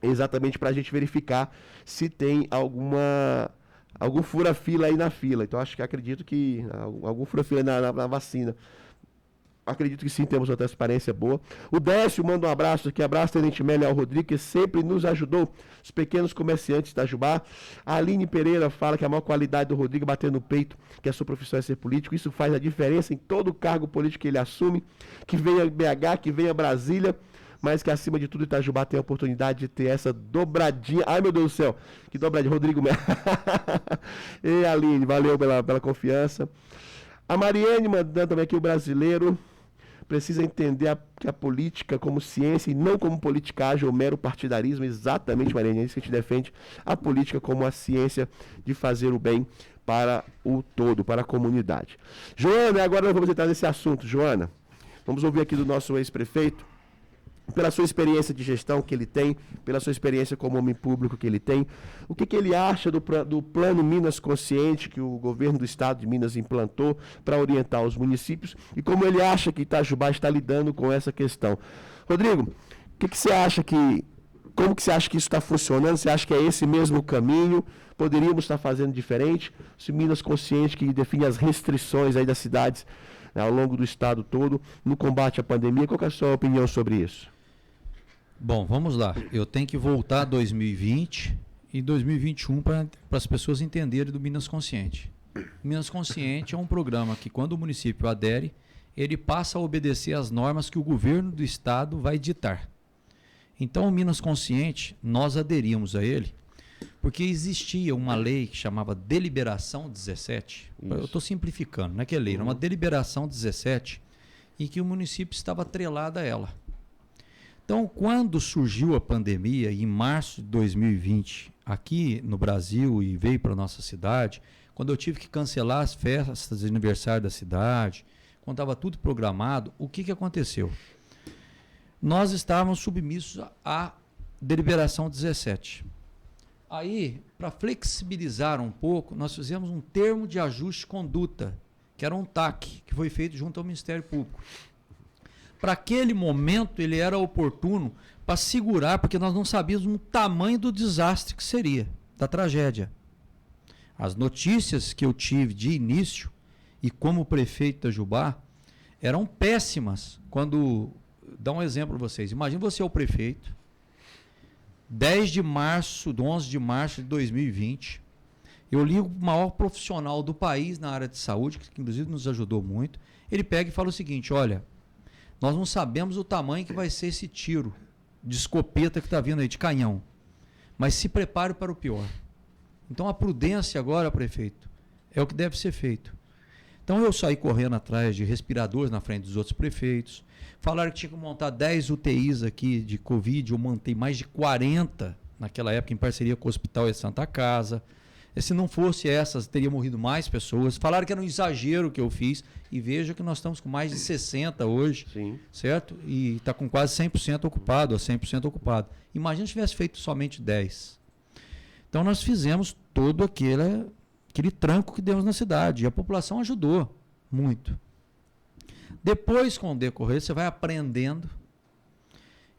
exatamente para a gente verificar se tem algum fura-fila aí na fila. Então, acredito que algum fura-fila na vacina. Acredito que sim, temos uma transparência boa. O Décio manda um abraço aqui, abraço Tenente Melo e ao Rodrigo, que sempre nos ajudou, os pequenos comerciantes da Itajubá. A Aline Pereira fala que a maior qualidade do Rodrigo é bater no peito, que a sua profissão é ser político. Isso faz a diferença em todo o cargo político que ele assume, que venha BH, que venha Brasília, mas que acima de tudo Itajubá tem a oportunidade de ter essa dobradinha. Ai, meu Deus do céu, que dobradinha, Rodrigo Melo. E Aline, valeu pela confiança. A Mariane mandando também aqui o brasileiro precisa entender que a política como ciência e não como politicagem ou mero partidarismo. Exatamente, Mariane, é isso que a gente defende, a política como a ciência de fazer o bem para o todo, para a comunidade. Joana, agora nós vamos entrar nesse assunto. Joana, vamos ouvir aqui do nosso ex-prefeito, pela sua experiência de gestão que ele tem, pela sua experiência como homem público que ele tem, o que ele acha do plano Minas Consciente que o governo do estado de Minas implantou para orientar os municípios e como ele acha que Itajubá está lidando com essa questão. Rodrigo, como que você acha que isso está funcionando? Você acha que é esse mesmo caminho? Poderíamos estar fazendo diferente? Se Minas Consciente, que define as restrições aí das cidades, né, ao longo do estado todo, no combate à pandemia, qual que é a sua opinião sobre isso? Bom, vamos lá. Eu tenho que voltar a 2020 e 2021 para as pessoas entenderem do Minas Consciente. Minas Consciente é um programa que, quando o município adere, ele passa a obedecer às normas que o governo do estado vai ditar. Então, o Minas Consciente, nós aderimos a ele, porque existia uma lei que chamava Deliberação 17. Isso. Eu estou simplificando, não é que é lei, era uma Deliberação 17, e que o município estava atrelado a ela. Então, quando surgiu a pandemia, em março de 2020, aqui no Brasil e veio para a nossa cidade, quando eu tive que cancelar as festas de aniversário da cidade, quando estava tudo programado, o que aconteceu? Nós estávamos submissos à Deliberação 17. Aí, para flexibilizar um pouco, nós fizemos um termo de ajuste de conduta, que era um TAC, que foi feito junto ao Ministério Público. Para aquele momento, ele era oportuno para segurar, porque nós não sabíamos o tamanho do desastre que seria, da tragédia. As notícias que eu tive de início, e como prefeito de Itajubá, eram péssimas. Quando, dá um exemplo para vocês, imagine você é o prefeito, 11 de março de 2020, eu li o maior profissional do país na área de saúde, que inclusive nos ajudou muito, ele pega e fala o seguinte, olha, nós não sabemos o tamanho que vai ser esse tiro de escopeta que está vindo aí, de canhão. Mas se prepare para o pior. Então a prudência agora, prefeito, é o que deve ser feito. Então eu saí correndo atrás de respiradores na frente dos outros prefeitos. Falaram que tinha que montar 10 UTIs aqui de Covid, eu montei mais de 40 naquela época em parceria com o Hospital de Santa Casa. E se não fosse essas, teria morrido mais pessoas. Falaram que era um exagero que eu fiz. E veja que nós estamos com mais de 60 hoje, sim, certo? E está com quase 100% ocupado, a 100% ocupado. Imagina se tivesse feito somente 10. Então nós fizemos todo aquele tranco que demos na cidade. E a população ajudou muito. Depois, com o decorrer, você vai aprendendo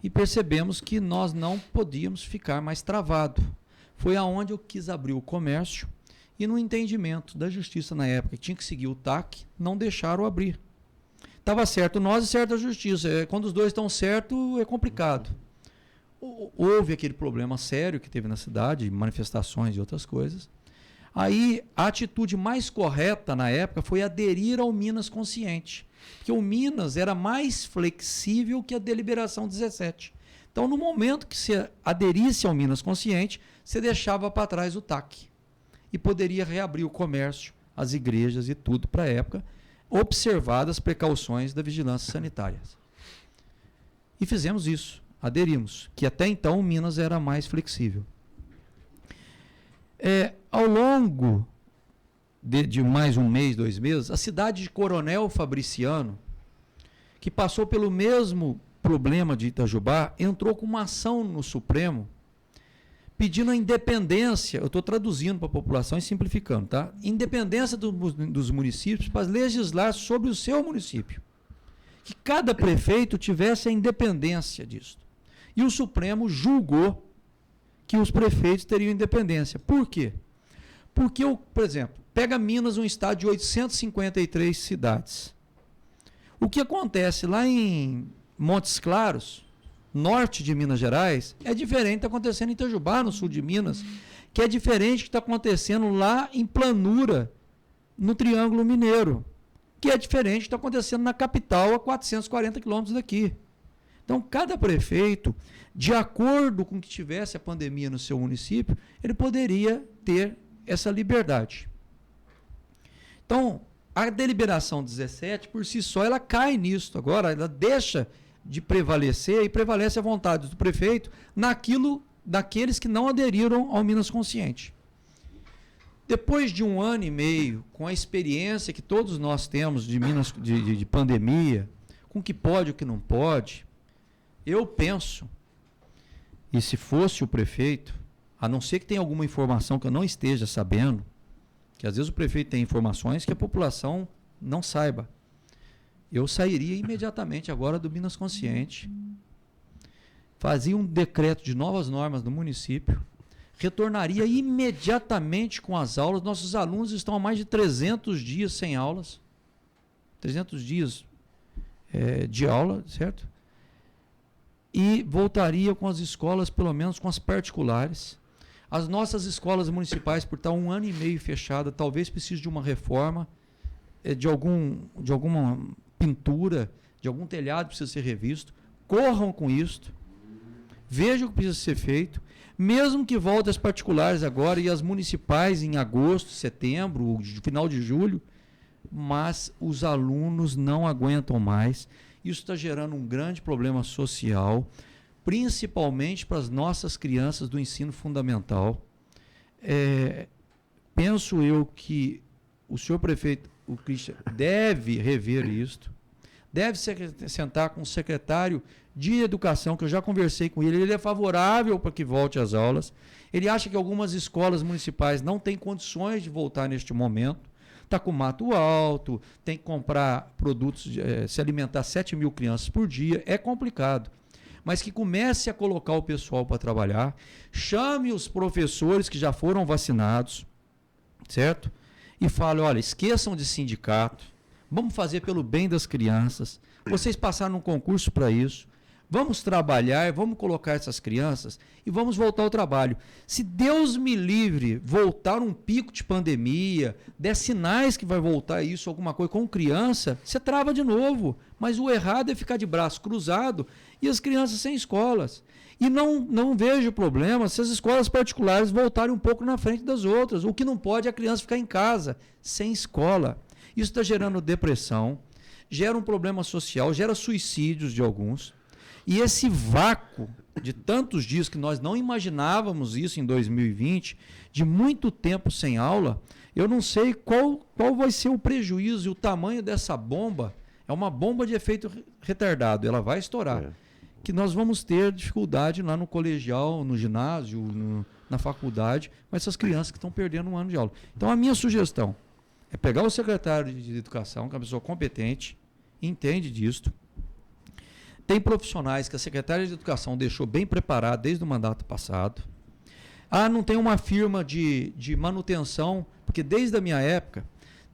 e percebemos que nós não podíamos ficar mais travado. Foi aonde eu quis abrir o comércio e no entendimento da justiça na época, que tinha que seguir o TAC, não deixaram abrir. Estava certo nós e certo a justiça. Quando os dois estão certos, é complicado. Houve aquele problema sério que teve na cidade, manifestações e outras coisas. Aí, a atitude mais correta na época foi aderir ao Minas Consciente, porque o Minas era mais flexível que a Deliberação 17. Então, no momento que você aderisse ao Minas Consciente, você deixava para trás o TAC e poderia reabrir o comércio, as igrejas e tudo para a época, observadas as precauções da vigilância sanitária. E fizemos isso, aderimos, que até então o Minas era mais flexível. Ao longo de mais um mês, 2 meses, a cidade de Coronel Fabriciano, que passou pelo mesmo problema de Itajubá, entrou com uma ação no Supremo pedindo a independência, eu estou traduzindo para a população e simplificando, tá? Independência dos municípios para legislar sobre o seu município. Que cada prefeito tivesse a independência disso. E o Supremo julgou que os prefeitos teriam independência. Por quê? Porque, por exemplo, pega Minas, um estado de 853 cidades. O que acontece lá em Montes Claros, norte de Minas Gerais, é diferente do que está acontecendo em Itajubá, no sul de Minas, que é diferente do que está acontecendo lá em Planura, no Triângulo Mineiro, que é diferente do que está acontecendo na capital, a 440 quilômetros daqui. Então, cada prefeito, de acordo com que tivesse a pandemia no seu município, ele poderia ter essa liberdade. Então, a Deliberação 17, por si só, ela cai nisso. Agora, ela deixa de prevalecer e prevalece a vontade do prefeito daqueles que não aderiram ao Minas Consciente. Depois de 1 ano e meio, com a experiência que todos nós temos de pandemia, com o que pode e o que não pode, Eu penso, e se fosse o prefeito, a não ser que tenha alguma informação que eu não esteja sabendo, que às vezes o prefeito tem informações que a população não saiba, eu sairia imediatamente agora do Minas Consciente, fazia um decreto de novas normas no município, retornaria imediatamente com as aulas. Nossos alunos estão há mais de 300 dias sem aulas, 300 dias de aula, certo? E voltaria com as escolas, pelo menos com as particulares. As nossas escolas municipais, por estar 1 ano e meio fechada, talvez precise de uma reforma, de alguma pintura, de algum telhado precisa ser revisto. Corram com isto, vejam o que precisa ser feito, mesmo que volte as particulares agora e as municipais em agosto, setembro, final de julho, mas os alunos não aguentam mais. Isso está gerando um grande problema social, principalmente para as nossas crianças do ensino fundamental. Penso eu que o senhor prefeito, o Christian, deve rever isto, deve sentar com o secretário de Educação, que eu já conversei com ele é favorável para que volte às aulas. Ele acha que algumas escolas municipais não têm condições de voltar neste momento. Está com mato alto, tem que comprar produtos, se alimentar 7 mil crianças por dia, é complicado. Mas que comece a colocar o pessoal para trabalhar, chame os professores que já foram vacinados, certo? E fale, olha, esqueçam de sindicato, vamos fazer pelo bem das crianças, vocês passaram num concurso para isso, vamos trabalhar, vamos colocar essas crianças e vamos voltar ao trabalho. Se Deus me livre, voltar um pico de pandemia, der sinais que vai voltar isso, alguma coisa com criança, você trava de novo. Mas o errado é ficar de braço cruzado e as crianças sem escolas. E não vejo problema se as escolas particulares voltarem um pouco na frente das outras. O que não pode é a criança ficar em casa, sem escola. Isso está gerando depressão, gera um problema social, gera suicídios de alguns. E esse vácuo de tantos dias que nós não imaginávamos isso em 2020, de muito tempo sem aula, eu não sei qual vai ser o prejuízo e o tamanho dessa bomba. É uma bomba de efeito retardado, ela vai estourar. Que nós vamos ter dificuldade lá no colegial, no ginásio, na faculdade, com essas crianças que estão perdendo um ano de aula. Então a minha sugestão é pegar o secretário de Educação, que é uma pessoa competente, entende disto. Tem profissionais que a Secretaria de Educação deixou bem preparado desde o mandato passado. Não tem uma firma de manutenção, porque desde a minha época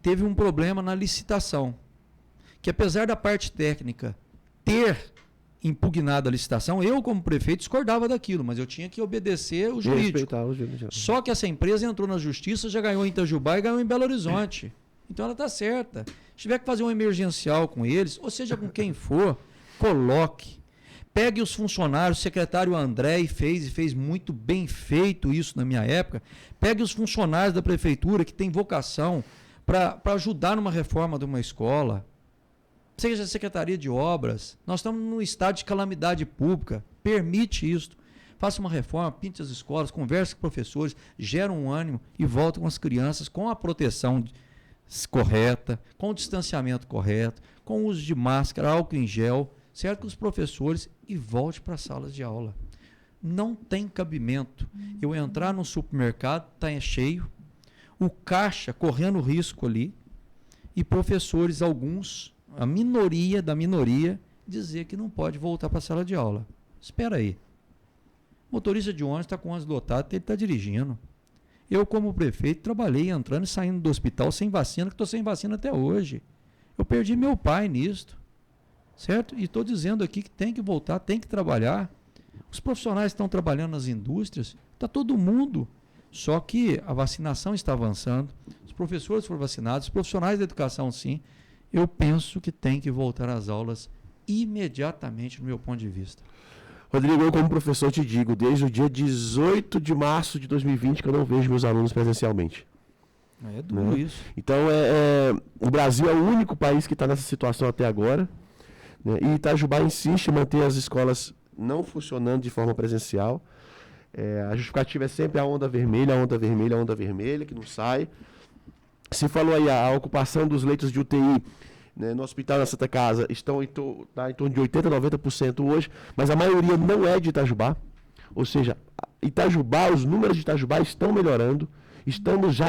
teve um problema na licitação, que apesar da parte técnica ter impugnado a licitação, eu como prefeito discordava daquilo, mas eu tinha que obedecer o jurídico. Só que essa empresa entrou na justiça, já ganhou em Itajubá e ganhou em Belo Horizonte. Então ela está certa. Se tiver que fazer um emergencial com eles, ou seja, com quem for, coloque, pegue os funcionários, o secretário André fez muito bem feito isso na minha época, pegue os funcionários da prefeitura que tem vocação para ajudar numa reforma de uma escola, seja a Secretaria de Obras, nós estamos num estado de calamidade pública, permite isso, faça uma reforma, pinte as escolas, converse com professores, gera um ânimo e volta com as crianças com a proteção correta, com o distanciamento correto, com o uso de máscara, álcool em gel, certo, com os professores e volte para as salas de aula. Não tem cabimento eu entrar no supermercado, está cheio, o caixa correndo risco ali e professores, alguns, a minoria da minoria, dizer que não pode voltar para a sala de aula. Espera aí. O motorista de ônibus está com o ônibus lotado, ele está dirigindo. Eu, como prefeito, trabalhei entrando e saindo do hospital sem vacina, que estou sem vacina até hoje. Eu perdi meu pai nisto. Certo? E estou dizendo aqui que tem que voltar, tem que trabalhar. Os profissionais estão trabalhando nas indústrias, está todo mundo. Só que a vacinação está avançando, os professores foram vacinados, os profissionais da educação sim. Eu penso que tem que voltar às aulas imediatamente, no meu ponto de vista. Rodrigo, eu como professor te digo, desde o dia 18 de março de 2020 que eu não vejo meus alunos presencialmente. É duro isso. Então, o Brasil é o único país que está nessa situação até agora. E Itajubá insiste em manter as escolas não funcionando de forma presencial. A justificativa é sempre a onda vermelha, que não sai. Se falou aí a ocupação dos leitos de UTI né, no hospital da Santa Casa estão em torno de 80%, 90% hoje, mas a maioria não é de Itajubá. Ou seja, Itajubá, os números de Itajubá estão melhorando. Estamos já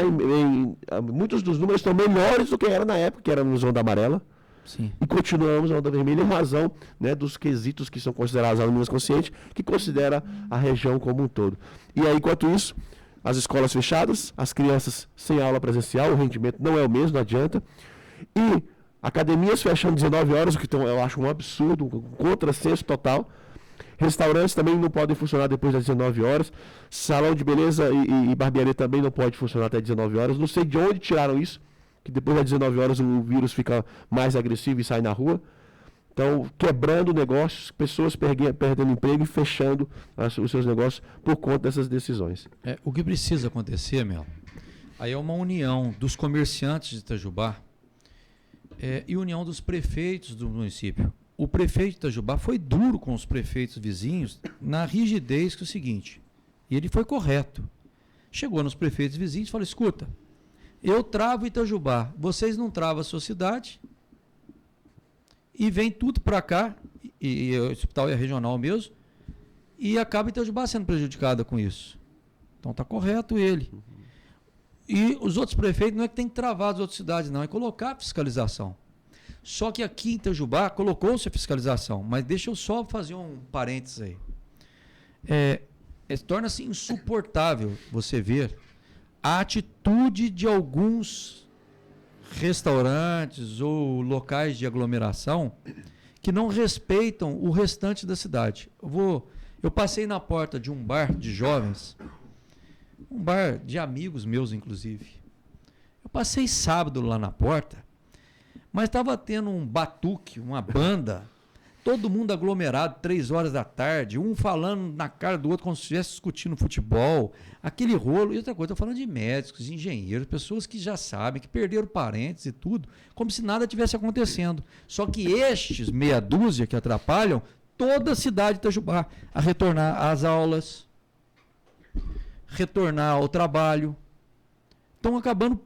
muitos dos números estão melhores do que era na época, que era no Onda Amarela. Sim. E continuamos na Onda Vermelha em razão, né, dos quesitos que são considerados alunos conscientes, que considera a região como um todo. E aí, enquanto isso, as escolas fechadas, as crianças sem aula presencial, o rendimento não é o mesmo, não adianta. E academias fechando 19 horas, o que eu acho um absurdo, um contrassenso total. Restaurantes também não podem funcionar depois das 19 horas. Salão de beleza e barbearia também não pode funcionar até 19 horas. Não sei de onde tiraram isso, que depois das 19 horas o vírus fica mais agressivo e sai na rua. Então, quebrando negócios, pessoas perdendo emprego e fechando os seus negócios por conta dessas decisões. O que precisa acontecer, Mel, aí é uma união dos comerciantes de Itajubá e união dos prefeitos do município. O prefeito de Itajubá foi duro com os prefeitos vizinhos na rigidez que é o seguinte, e ele foi correto. Chegou nos prefeitos vizinhos e falou, escuta, eu travo Itajubá, vocês não travam a sua cidade e vem tudo para cá, e o hospital é regional mesmo, e acaba Itajubá sendo prejudicada com isso. Então está correto ele. E os outros prefeitos não é que tem que travar as outras cidades, não, é colocar a fiscalização. Só que aqui em Itajubá colocou-se a fiscalização, mas deixa eu só fazer um parênteses aí. Torna-se insuportável você ver a atitude de alguns restaurantes ou locais de aglomeração que não respeitam o restante da cidade. Eu passei na porta de um bar de jovens, um bar de amigos meus, inclusive. Eu passei sábado lá na porta, mas estava tendo um batuque, uma banda, todo mundo aglomerado, 3 horas da tarde, um falando na cara do outro como se estivesse discutindo futebol, aquele rolo. E outra coisa, estou falando de médicos, de engenheiros, pessoas que já sabem, que perderam parentes e tudo, como se nada tivesse acontecendo. Só que estes, meia dúzia que atrapalham, toda a cidade de Itajubá a retornar às aulas, retornar ao trabalho, estão acabando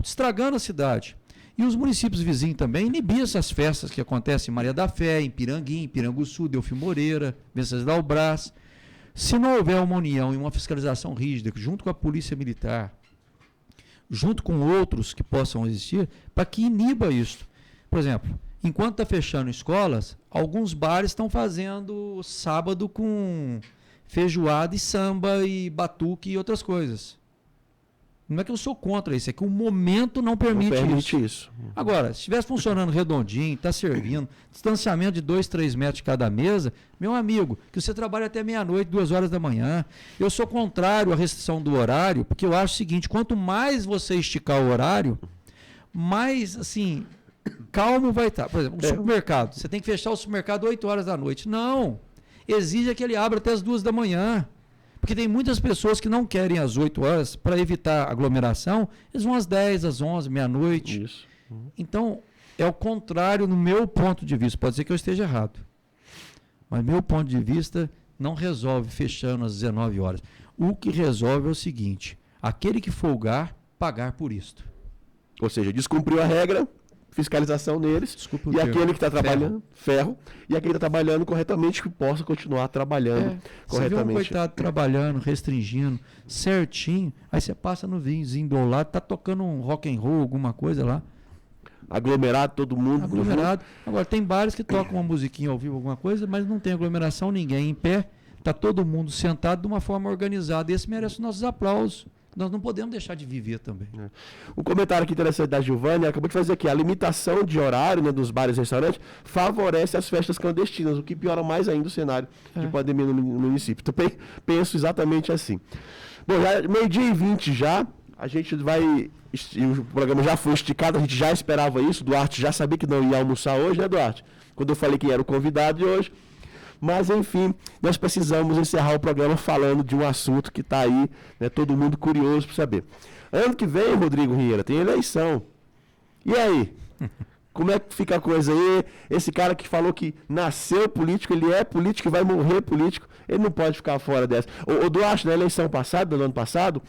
estragando a cidade. E os municípios vizinhos também inibiam essas festas que acontecem em Maria da Fé, em Piranguim, em Piranguçu, Delfim Moreira, Venceslau Brás. Se não houver uma união e uma fiscalização rígida, junto com a Polícia Militar, junto com outros que possam existir, para que iniba isso. Por exemplo, enquanto está fechando escolas, alguns bares estão fazendo sábado com feijoada e samba e batuque e outras coisas. Não é que eu sou contra isso, é que o momento não permite isso. Agora, se estivesse funcionando redondinho, está servindo, distanciamento de 2, 3 metros de cada mesa, meu amigo, que você trabalha até meia-noite, 2 horas da manhã. Eu sou contrário à restrição do horário, porque eu acho o seguinte, quanto mais você esticar o horário, mais, assim, calmo vai estar. Por exemplo, um supermercado, você tem que fechar o supermercado 8 horas da noite. Não, exige que ele abra até as 2 da manhã. Porque tem muitas pessoas que não querem às 8 horas para evitar aglomeração, eles vão às 10, às 11, meia-noite. Isso. Então, é o contrário no meu ponto de vista. Pode ser que eu esteja errado. Mas meu ponto de vista não resolve fechando às 19 horas. O que resolve é o seguinte, aquele que folgar, pagar por isto. Ou seja, descumpriu a regra, fiscalização neles, Desculpa o e termo. aquele que está trabalhando, ferro, e aquele que está trabalhando corretamente, que possa continuar trabalhando Você vê um corretamente. coitado trabalhando, restringindo, certinho, aí você passa no vinhozinho do lado, tá tocando um rock and roll, alguma coisa lá. Aglomerado, todo mundo. Aglomerado. Agora, tem bares que tocam uma musiquinha ao vivo, alguma coisa, mas não tem aglomeração, ninguém em pé, tá todo mundo sentado de uma forma organizada. Esse merece os nossos aplausos. Nós não podemos deixar de viver também. Um comentário aqui interessante da Giovânia, acabou de fazer aqui, a limitação de horário, né, dos bares e restaurantes favorece as festas clandestinas, o que piora mais ainda o cenário de pandemia no município. Também penso exatamente assim. Bom, já 12h20 já, a gente vai, o programa já foi esticado, a gente já esperava isso, Duarte já sabia que não ia almoçar hoje, né, Duarte? Quando eu falei que era o convidado de hoje. Mas, enfim, nós precisamos encerrar o programa falando de um assunto que está aí, né, todo mundo curioso para saber. Ano que vem, Rodrigo Rieira, tem eleição. E aí? Como é que fica a coisa aí? Esse cara que falou que nasceu político, ele é político e vai morrer político, ele não pode ficar fora dessa. O Duarte, na eleição passada, do ano passado,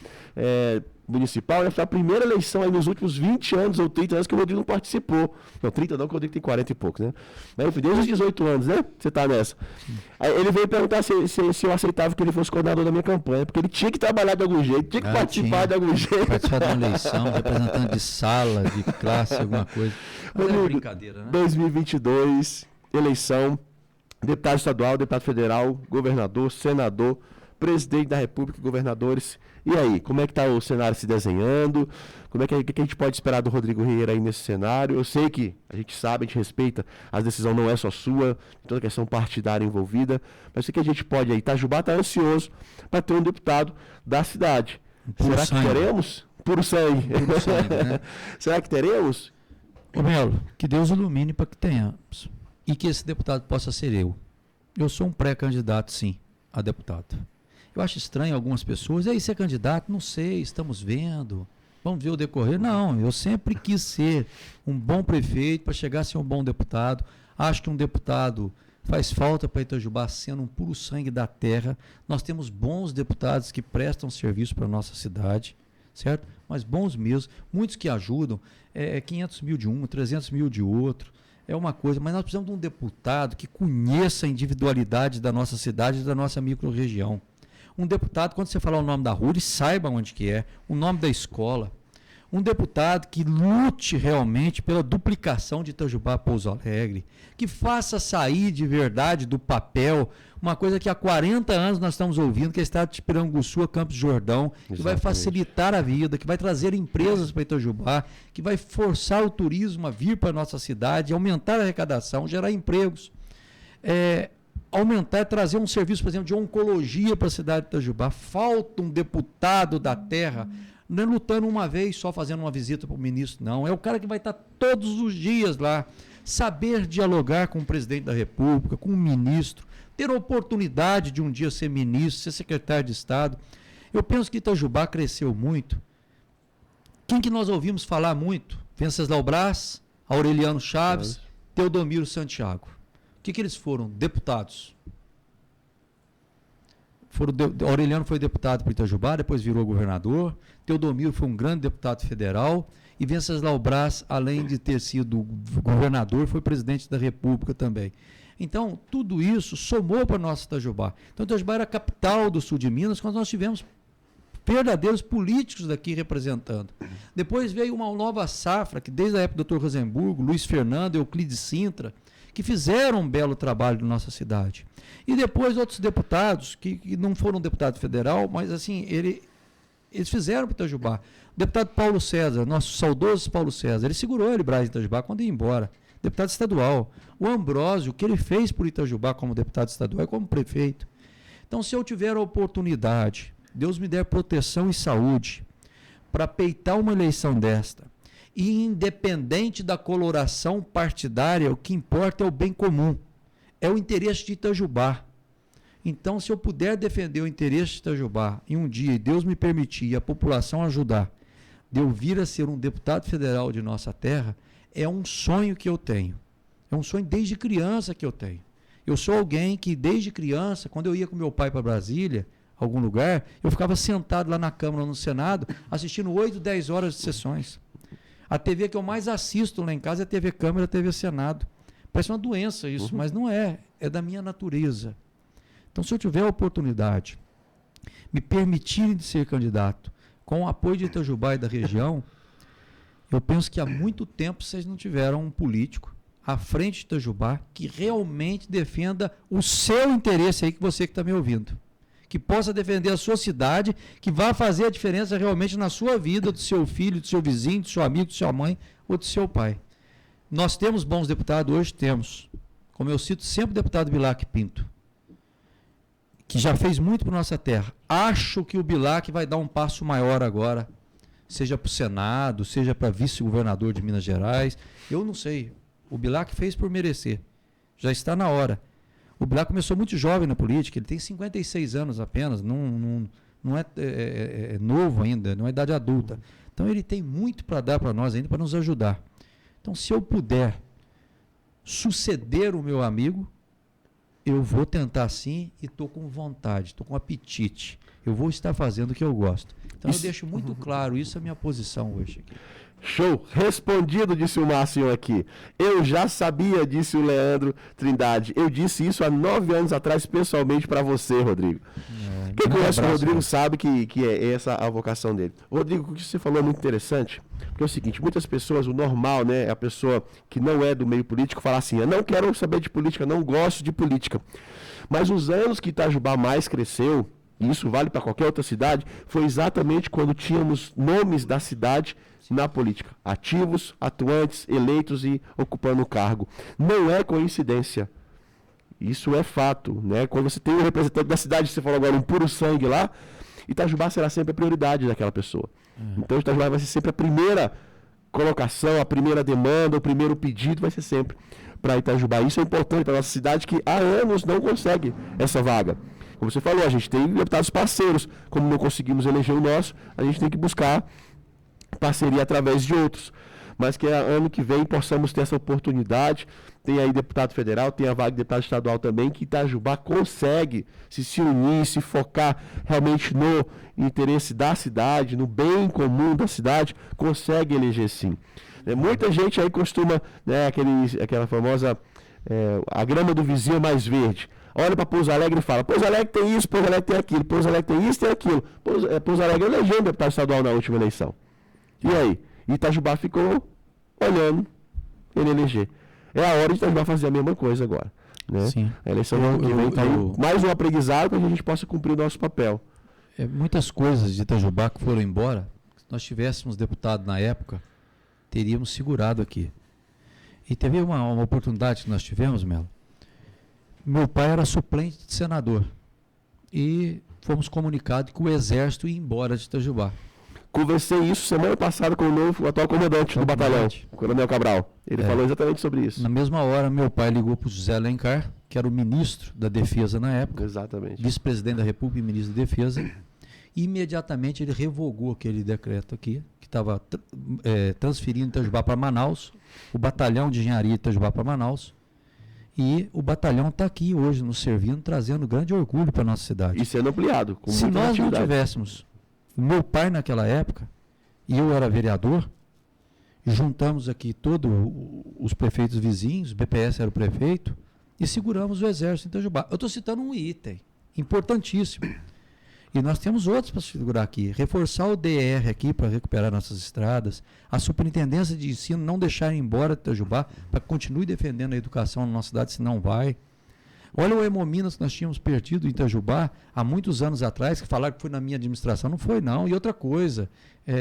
municipal, foi a primeira eleição aí nos últimos 20 anos ou 30 anos que o Rodrigo não participou. Não, 30 não, porque o Rodrigo tem 40 e poucos, né? Mas desde os 18 anos, né? Você tá nessa. Aí ele veio perguntar se eu aceitava que ele fosse coordenador da minha campanha, porque ele tinha que trabalhar de algum jeito, tinha que participar de algum jeito. Participar de uma eleição, representante de sala, de classe, alguma coisa. Mas Rodrigo, é brincadeira, né? 2022, eleição, deputado estadual, deputado federal, governador, senador, presidente da República, governadores. E aí, como é que está o cenário se desenhando? Como é que a gente pode esperar do Rodrigo Vieira aí nesse cenário? Eu sei que a gente sabe, a gente respeita, a decisão não é só sua, tem toda a questão partidária envolvida, mas o que a gente pode aí? Itajubá está ansioso para ter um deputado da cidade. Será que teremos? Puro sangue. Puro sangue, né? Será que teremos? Ô Melo, que Deus ilumine para que tenhamos. E que esse deputado possa ser eu. Eu sou um pré-candidato, sim, a deputado. Eu acho estranho algumas pessoas, e aí ser candidato, não sei, estamos vendo, vamos ver o decorrer. Não, eu sempre quis ser um bom prefeito para chegar a ser um bom deputado. Acho que um deputado faz falta para Itajubá, sendo um puro sangue da terra. Nós temos bons deputados que prestam serviço para a nossa cidade, certo? Mas bons mesmo, muitos que ajudam, 500 mil de um, 300 mil de outro. É uma coisa, mas nós precisamos de um deputado que conheça a individualidade da nossa cidade e da nossa microrregião. Um deputado, quando você falar o nome da rua, ele saiba onde que é, o nome da escola. Um deputado que lute realmente pela duplicação de Itajubá a Pouso Alegre, que faça sair de verdade do papel uma coisa que há 40 anos nós estamos ouvindo, que é o estado de Piranguçu a Campos do Jordão, que vai facilitar a vida, que vai trazer empresas para Itajubá, que vai forçar o turismo a vir para a nossa cidade, aumentar a arrecadação, gerar empregos. Aumentar, trazer um serviço, por exemplo, de oncologia para a cidade de Itajubá. Falta um deputado da terra, não é lutando uma vez só fazendo uma visita para o ministro, não. É o cara que vai estar todos os dias lá, saber dialogar com o presidente da República, com o ministro, ter a oportunidade de um dia ser ministro, ser secretário de Estado. Eu penso que Itajubá cresceu muito. Quem que nós ouvimos falar muito? Venceslau Braz, Aureliano Chaves, Teodomiro Santiago. O que eles foram? Deputados. Aureliano foi deputado por Itajubá, depois virou governador. Teodomiro foi um grande deputado federal. E Venceslau Braz, além de ter sido governador, foi presidente da República também. Então, tudo isso somou para a nossa Itajubá. Então, Itajubá era a capital do sul de Minas, quando nós tivemos verdadeiros políticos daqui representando. Depois veio uma nova safra, que desde a época do Dr. Rosenburgo, Luiz Fernando, Euclides Sintra, que fizeram um belo trabalho na nossa cidade. E depois outros deputados, que não foram deputado federal, mas assim, eles fizeram para Itajubá. O deputado Paulo César, nosso saudoso Paulo César, ele segurou ele Braz em Itajubá quando ia embora. Deputado estadual. O Ambrósio, o que ele fez por Itajubá como deputado estadual e como prefeito. Então, se eu tiver a oportunidade, Deus me der proteção e saúde para peitar uma eleição desta, e independente da coloração partidária, o que importa é o bem comum, é o interesse de Itajubá. Então, se eu puder defender o interesse de Itajubá em um dia, e Deus me permitir, e a população ajudar, de eu vir a ser um deputado federal de nossa terra, é um sonho que eu tenho. É um sonho desde criança que eu tenho. Eu sou alguém que, desde criança, quando eu ia com meu pai para Brasília, algum lugar, eu ficava sentado lá na Câmara, no Senado, assistindo 8, 10 horas de sessões. A TV que eu mais assisto lá em casa é a TV Câmara, a TV Senado. Parece uma doença isso, mas não é. É da minha natureza. Então, se eu tiver a oportunidade, me permitirem de ser candidato, com o apoio de Itajubá e da região, eu penso que há muito tempo vocês não tiveram um político à frente de Itajubá que realmente defenda o seu interesse aí, que você que está me ouvindo. Que possa defender a sua cidade, que vá fazer a diferença realmente na sua vida, do seu filho, do seu vizinho, do seu amigo, da sua mãe ou do seu pai. Nós temos bons deputados, hoje temos. Como eu cito sempre o deputado Bilac Pinto, que já fez muito para nossa terra. Acho que o Bilac vai dar um passo maior agora, seja para o Senado, seja para vice-governador de Minas Gerais. Eu não sei. O Bilac fez por merecer. Já está na hora. O Bilac começou muito jovem na política, ele tem 56 anos apenas, não é novo ainda, não é idade adulta. Então ele tem muito para dar para nós ainda, para nos ajudar. Então, se eu puder suceder o meu amigo, eu vou tentar sim e estou com vontade, estou com apetite. Eu vou estar fazendo o que eu gosto. Então eu deixo muito claro, isso é a minha posição hoje aqui. Show! Respondido, disse o Márcio aqui. Eu já sabia, disse o Leandro Trindade. Eu disse isso há 9 anos atrás, pessoalmente, para você, Rodrigo. Quem conhece o Rodrigo sabe que é essa a vocação dele. Rodrigo, o que você falou é muito interessante, porque é o seguinte, muitas pessoas, o normal, né, a pessoa que não é do meio político, fala assim, eu não quero saber de política, não gosto de política. Mas os anos que Itajubá mais cresceu, e isso vale para qualquer outra cidade, foi exatamente quando tínhamos nomes da cidade na política, ativos, atuantes, eleitos e ocupando o cargo. Não é coincidência. Isso é fato, né? Quando você tem um representante da cidade, você falou agora um puro sangue lá, Itajubá será sempre a prioridade daquela pessoa. Então Itajubá vai ser sempre a primeira colocação, a primeira demanda, o primeiro pedido vai ser sempre para Itajubá. Isso é importante para a nossa cidade que há anos não consegue essa vaga. Como você falou, a gente tem deputados parceiros, como não conseguimos eleger o nosso, a gente tem que buscar parceria através de outros, mas que ano que vem possamos ter essa oportunidade. Tem aí deputado federal, tem a vaga de deputado estadual também, que Itajubá consegue se unir, se focar realmente no interesse da cidade, no bem comum da cidade, consegue eleger sim. Muita gente aí costuma, né, aquela famosa, a grama do vizinho é mais verde. Olha para Pouso Alegre e fala, Pouso Alegre tem isso, Pouso Alegre tem aquilo, Pouso Alegre tem isso, tem aquilo. Pouso Alegre elegeu um deputado estadual na última eleição. E aí? Itajubá ficou olhando ele eleger. É a hora de Itajubá fazer a mesma coisa agora. Né? Sim. A eleição que vem tá mais um aprendizado para que a gente possa cumprir o nosso papel. Muitas coisas de Itajubá que foram embora, se nós tivéssemos deputado na época, teríamos segurado aqui. E teve uma oportunidade que nós tivemos, Melo. Meu pai era suplente de senador. E fomos comunicados que o exército ia embora de Itajubá. Conversei isso semana passada com o atual comandante do batalhão, o Coronel Cabral. Ele falou exatamente sobre isso. Na mesma hora, meu pai ligou para o José Alencar, que era o ministro da Defesa na época. Exatamente. Vice-presidente da República e ministro da Defesa. E imediatamente ele revogou aquele decreto aqui, que estava transferindo Itajubá para Manaus, o batalhão de engenharia de Itajubá para Manaus. E o batalhão está aqui hoje nos servindo, trazendo grande orgulho para a nossa cidade. E sendo ampliado. Com Se nós não tivéssemos o meu pai naquela época, e eu era vereador, juntamos aqui todos os prefeitos vizinhos, o BPS era o prefeito, e seguramos o exército em Itajubá. Eu estou citando um item importantíssimo. E nós temos outros para segurar aqui. Reforçar o DR aqui para recuperar nossas estradas, a superintendência de ensino não deixar ir embora de Itajubá para que continue defendendo a educação na nossa cidade, se não vai. Olha o Hemominas que nós tínhamos perdido em Itajubá há muitos anos atrás, que falaram que foi na minha administração. Não foi, não. E outra coisa,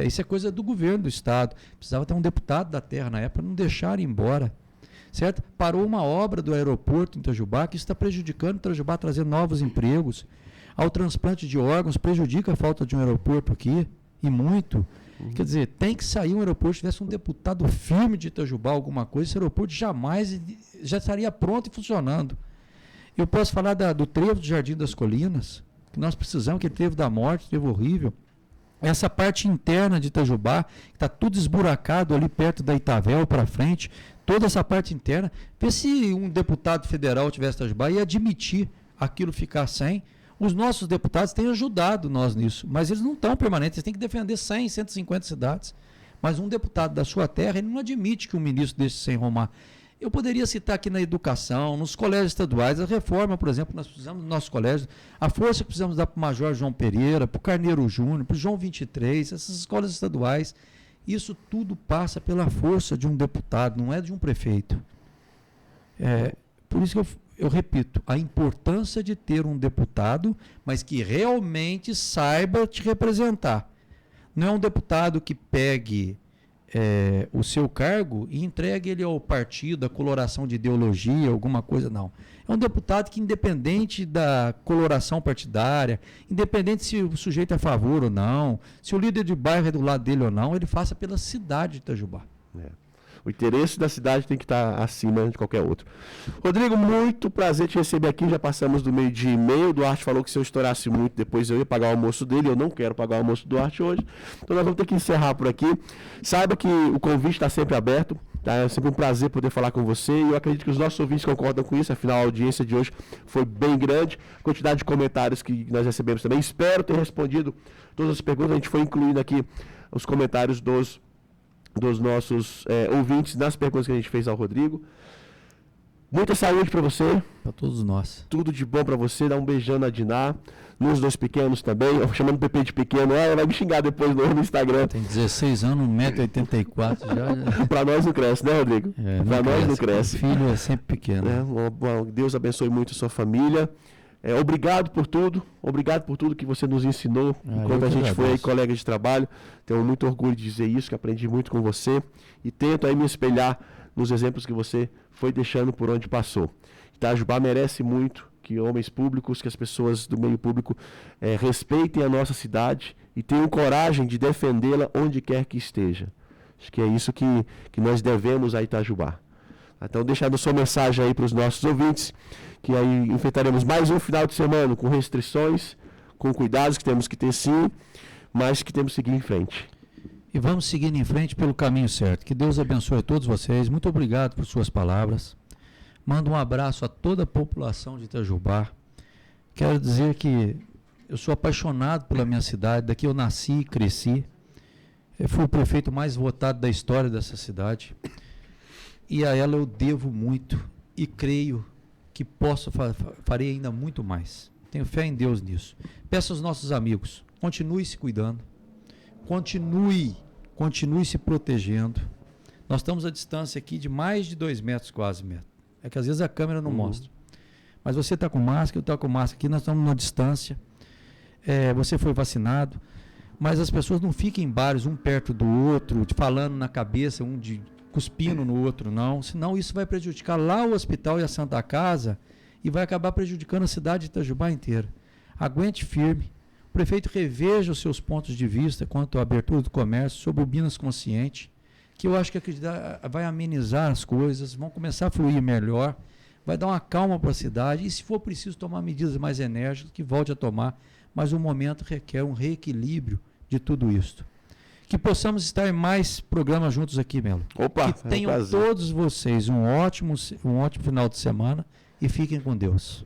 isso é coisa do governo do estado. Precisava ter um deputado da terra na época para não deixar ir embora. Certo? Parou uma obra do aeroporto em Itajubá, que está prejudicando Itajubá, trazendo novos empregos. Ao transplante de órgãos, prejudica a falta de um aeroporto aqui, e muito. Quer dizer, tem que sair um aeroporto, se tivesse um deputado firme de Itajubá, alguma coisa, esse aeroporto jamais já estaria pronto e funcionando. Eu posso falar do trevo do Jardim das Colinas, que nós precisamos, aquele trevo da morte, trevo horrível. Essa parte interna de Itajubá, que está tudo esburacado ali perto da Itavel para frente, toda essa parte interna, vê se um deputado federal tivesse Itajubá e admitir aquilo ficar sem. Os nossos deputados têm ajudado nós nisso, mas eles não estão permanentes, eles têm que defender 100, 150 cidades. Mas um deputado da sua terra, ele não admite que um ministro deixe sem romar. Eu poderia citar aqui na educação, nos colégios estaduais, a reforma, por exemplo, nós precisamos do nosso colégio, a força que precisamos dar para o Major João Pereira, para o Carneiro Júnior, para o João 23, essas escolas estaduais, isso tudo passa pela força de um deputado, não é de um prefeito. Por isso que eu repito, a importância de ter um deputado, mas que realmente saiba te representar. Não é um deputado que pegue o seu cargo e entregue ele ao partido, a coloração de ideologia, alguma coisa, não. É um deputado que, independente da coloração partidária, independente se o sujeito é a favor ou não, se o líder de bairro é do lado dele ou não, ele faça pela cidade de Itajubá. O interesse da cidade tem que estar acima de qualquer outro. Rodrigo, muito prazer te receber aqui. Já passamos do meio-dia e meio. O Duarte falou que se eu estourasse muito, depois eu ia pagar o almoço dele. Eu não quero pagar o almoço do Duarte hoje. Então nós vamos ter que encerrar por aqui. Saiba que o convite está sempre aberto. Tá? É sempre um prazer poder falar com você e eu acredito que os nossos ouvintes concordam com isso, afinal a audiência de hoje foi bem grande, a quantidade de comentários que nós recebemos também. Espero ter respondido todas as perguntas, a gente foi incluindo aqui os comentários dos nossos ouvintes nas perguntas que a gente fez ao Rodrigo. Muita saúde para você. Para todos nós. Tudo de bom para você. Dá um beijão na Diná. Nos dois pequenos também. Eu chamando o Pepe de pequeno. Vai me xingar depois no Instagram. Tem 16 anos, 1,84 m já. Para nós não cresce, né, Rodrigo? Para nós não cresce. O filho é sempre pequeno. Deus abençoe muito a sua família. Obrigado por tudo. Obrigado por tudo que você nos ensinou enquanto a gente foi aí, colega de trabalho. Tenho muito orgulho de dizer isso, que aprendi muito com você. E tento aí me espelhar nos exemplos que você foi deixando por onde passou. Itajubá merece muito que homens públicos, que as pessoas do meio público respeitem a nossa cidade e tenham coragem de defendê-la onde quer que esteja. Acho que é isso que nós devemos a Itajubá. Então, deixando a sua mensagem aí para os nossos ouvintes, que aí enfrentaremos mais um final de semana com restrições, com cuidados que temos que ter sim, mas que temos que seguir em frente. E vamos seguindo em frente pelo caminho certo. Que Deus abençoe a todos vocês. Muito obrigado por suas palavras. Mando um abraço a toda a população de Itajubá. Quero dizer que eu sou apaixonado pela minha cidade. Daqui eu nasci e cresci. Eu fui o prefeito mais votado da história dessa cidade. E a ela eu devo muito. E creio que farei ainda muito mais. Tenho fé em Deus nisso. Peço aos nossos amigos, continue se cuidando. Continue se protegendo. Nós estamos à distância aqui de mais de 2 metros, quase metro. É que às vezes a câmera não mostra. Mas você está com máscara, eu estou com máscara aqui, nós estamos numa distância. Você foi vacinado, mas as pessoas não fiquem em bares, um perto do outro, falando na cabeça, cuspindo no outro, não. Senão isso vai prejudicar lá o hospital e a Santa Casa e vai acabar prejudicando a cidade de Itajubá inteira. Aguente firme. O prefeito reveja os seus pontos de vista quanto à abertura do comércio sobre o Minas Consciente, que eu acho que vai amenizar as coisas, vão começar a fluir melhor, vai dar uma calma para a cidade e, se for preciso tomar medidas mais enérgicas, que volte a tomar, mas o momento requer um reequilíbrio de tudo isso. Que possamos estar em mais programas juntos aqui, Melo. Opa, que tenham todos vocês um ótimo final de semana e fiquem com Deus.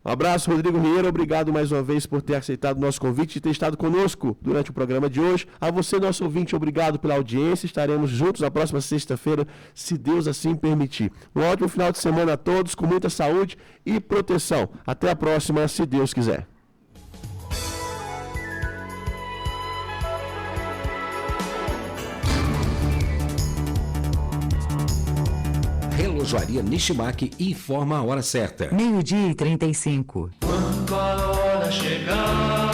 Um abraço, Rodrigo Ribeiro. Obrigado mais uma vez por ter aceitado o nosso convite e ter estado conosco durante o programa de hoje. A você, nosso ouvinte, obrigado pela audiência. Estaremos juntos na próxima sexta-feira, se Deus assim permitir. Um ótimo final de semana a todos, com muita saúde e proteção. Até a próxima, se Deus quiser. Relojoaria Nishimaki informa a hora certa. 12:35. Quando a hora chegar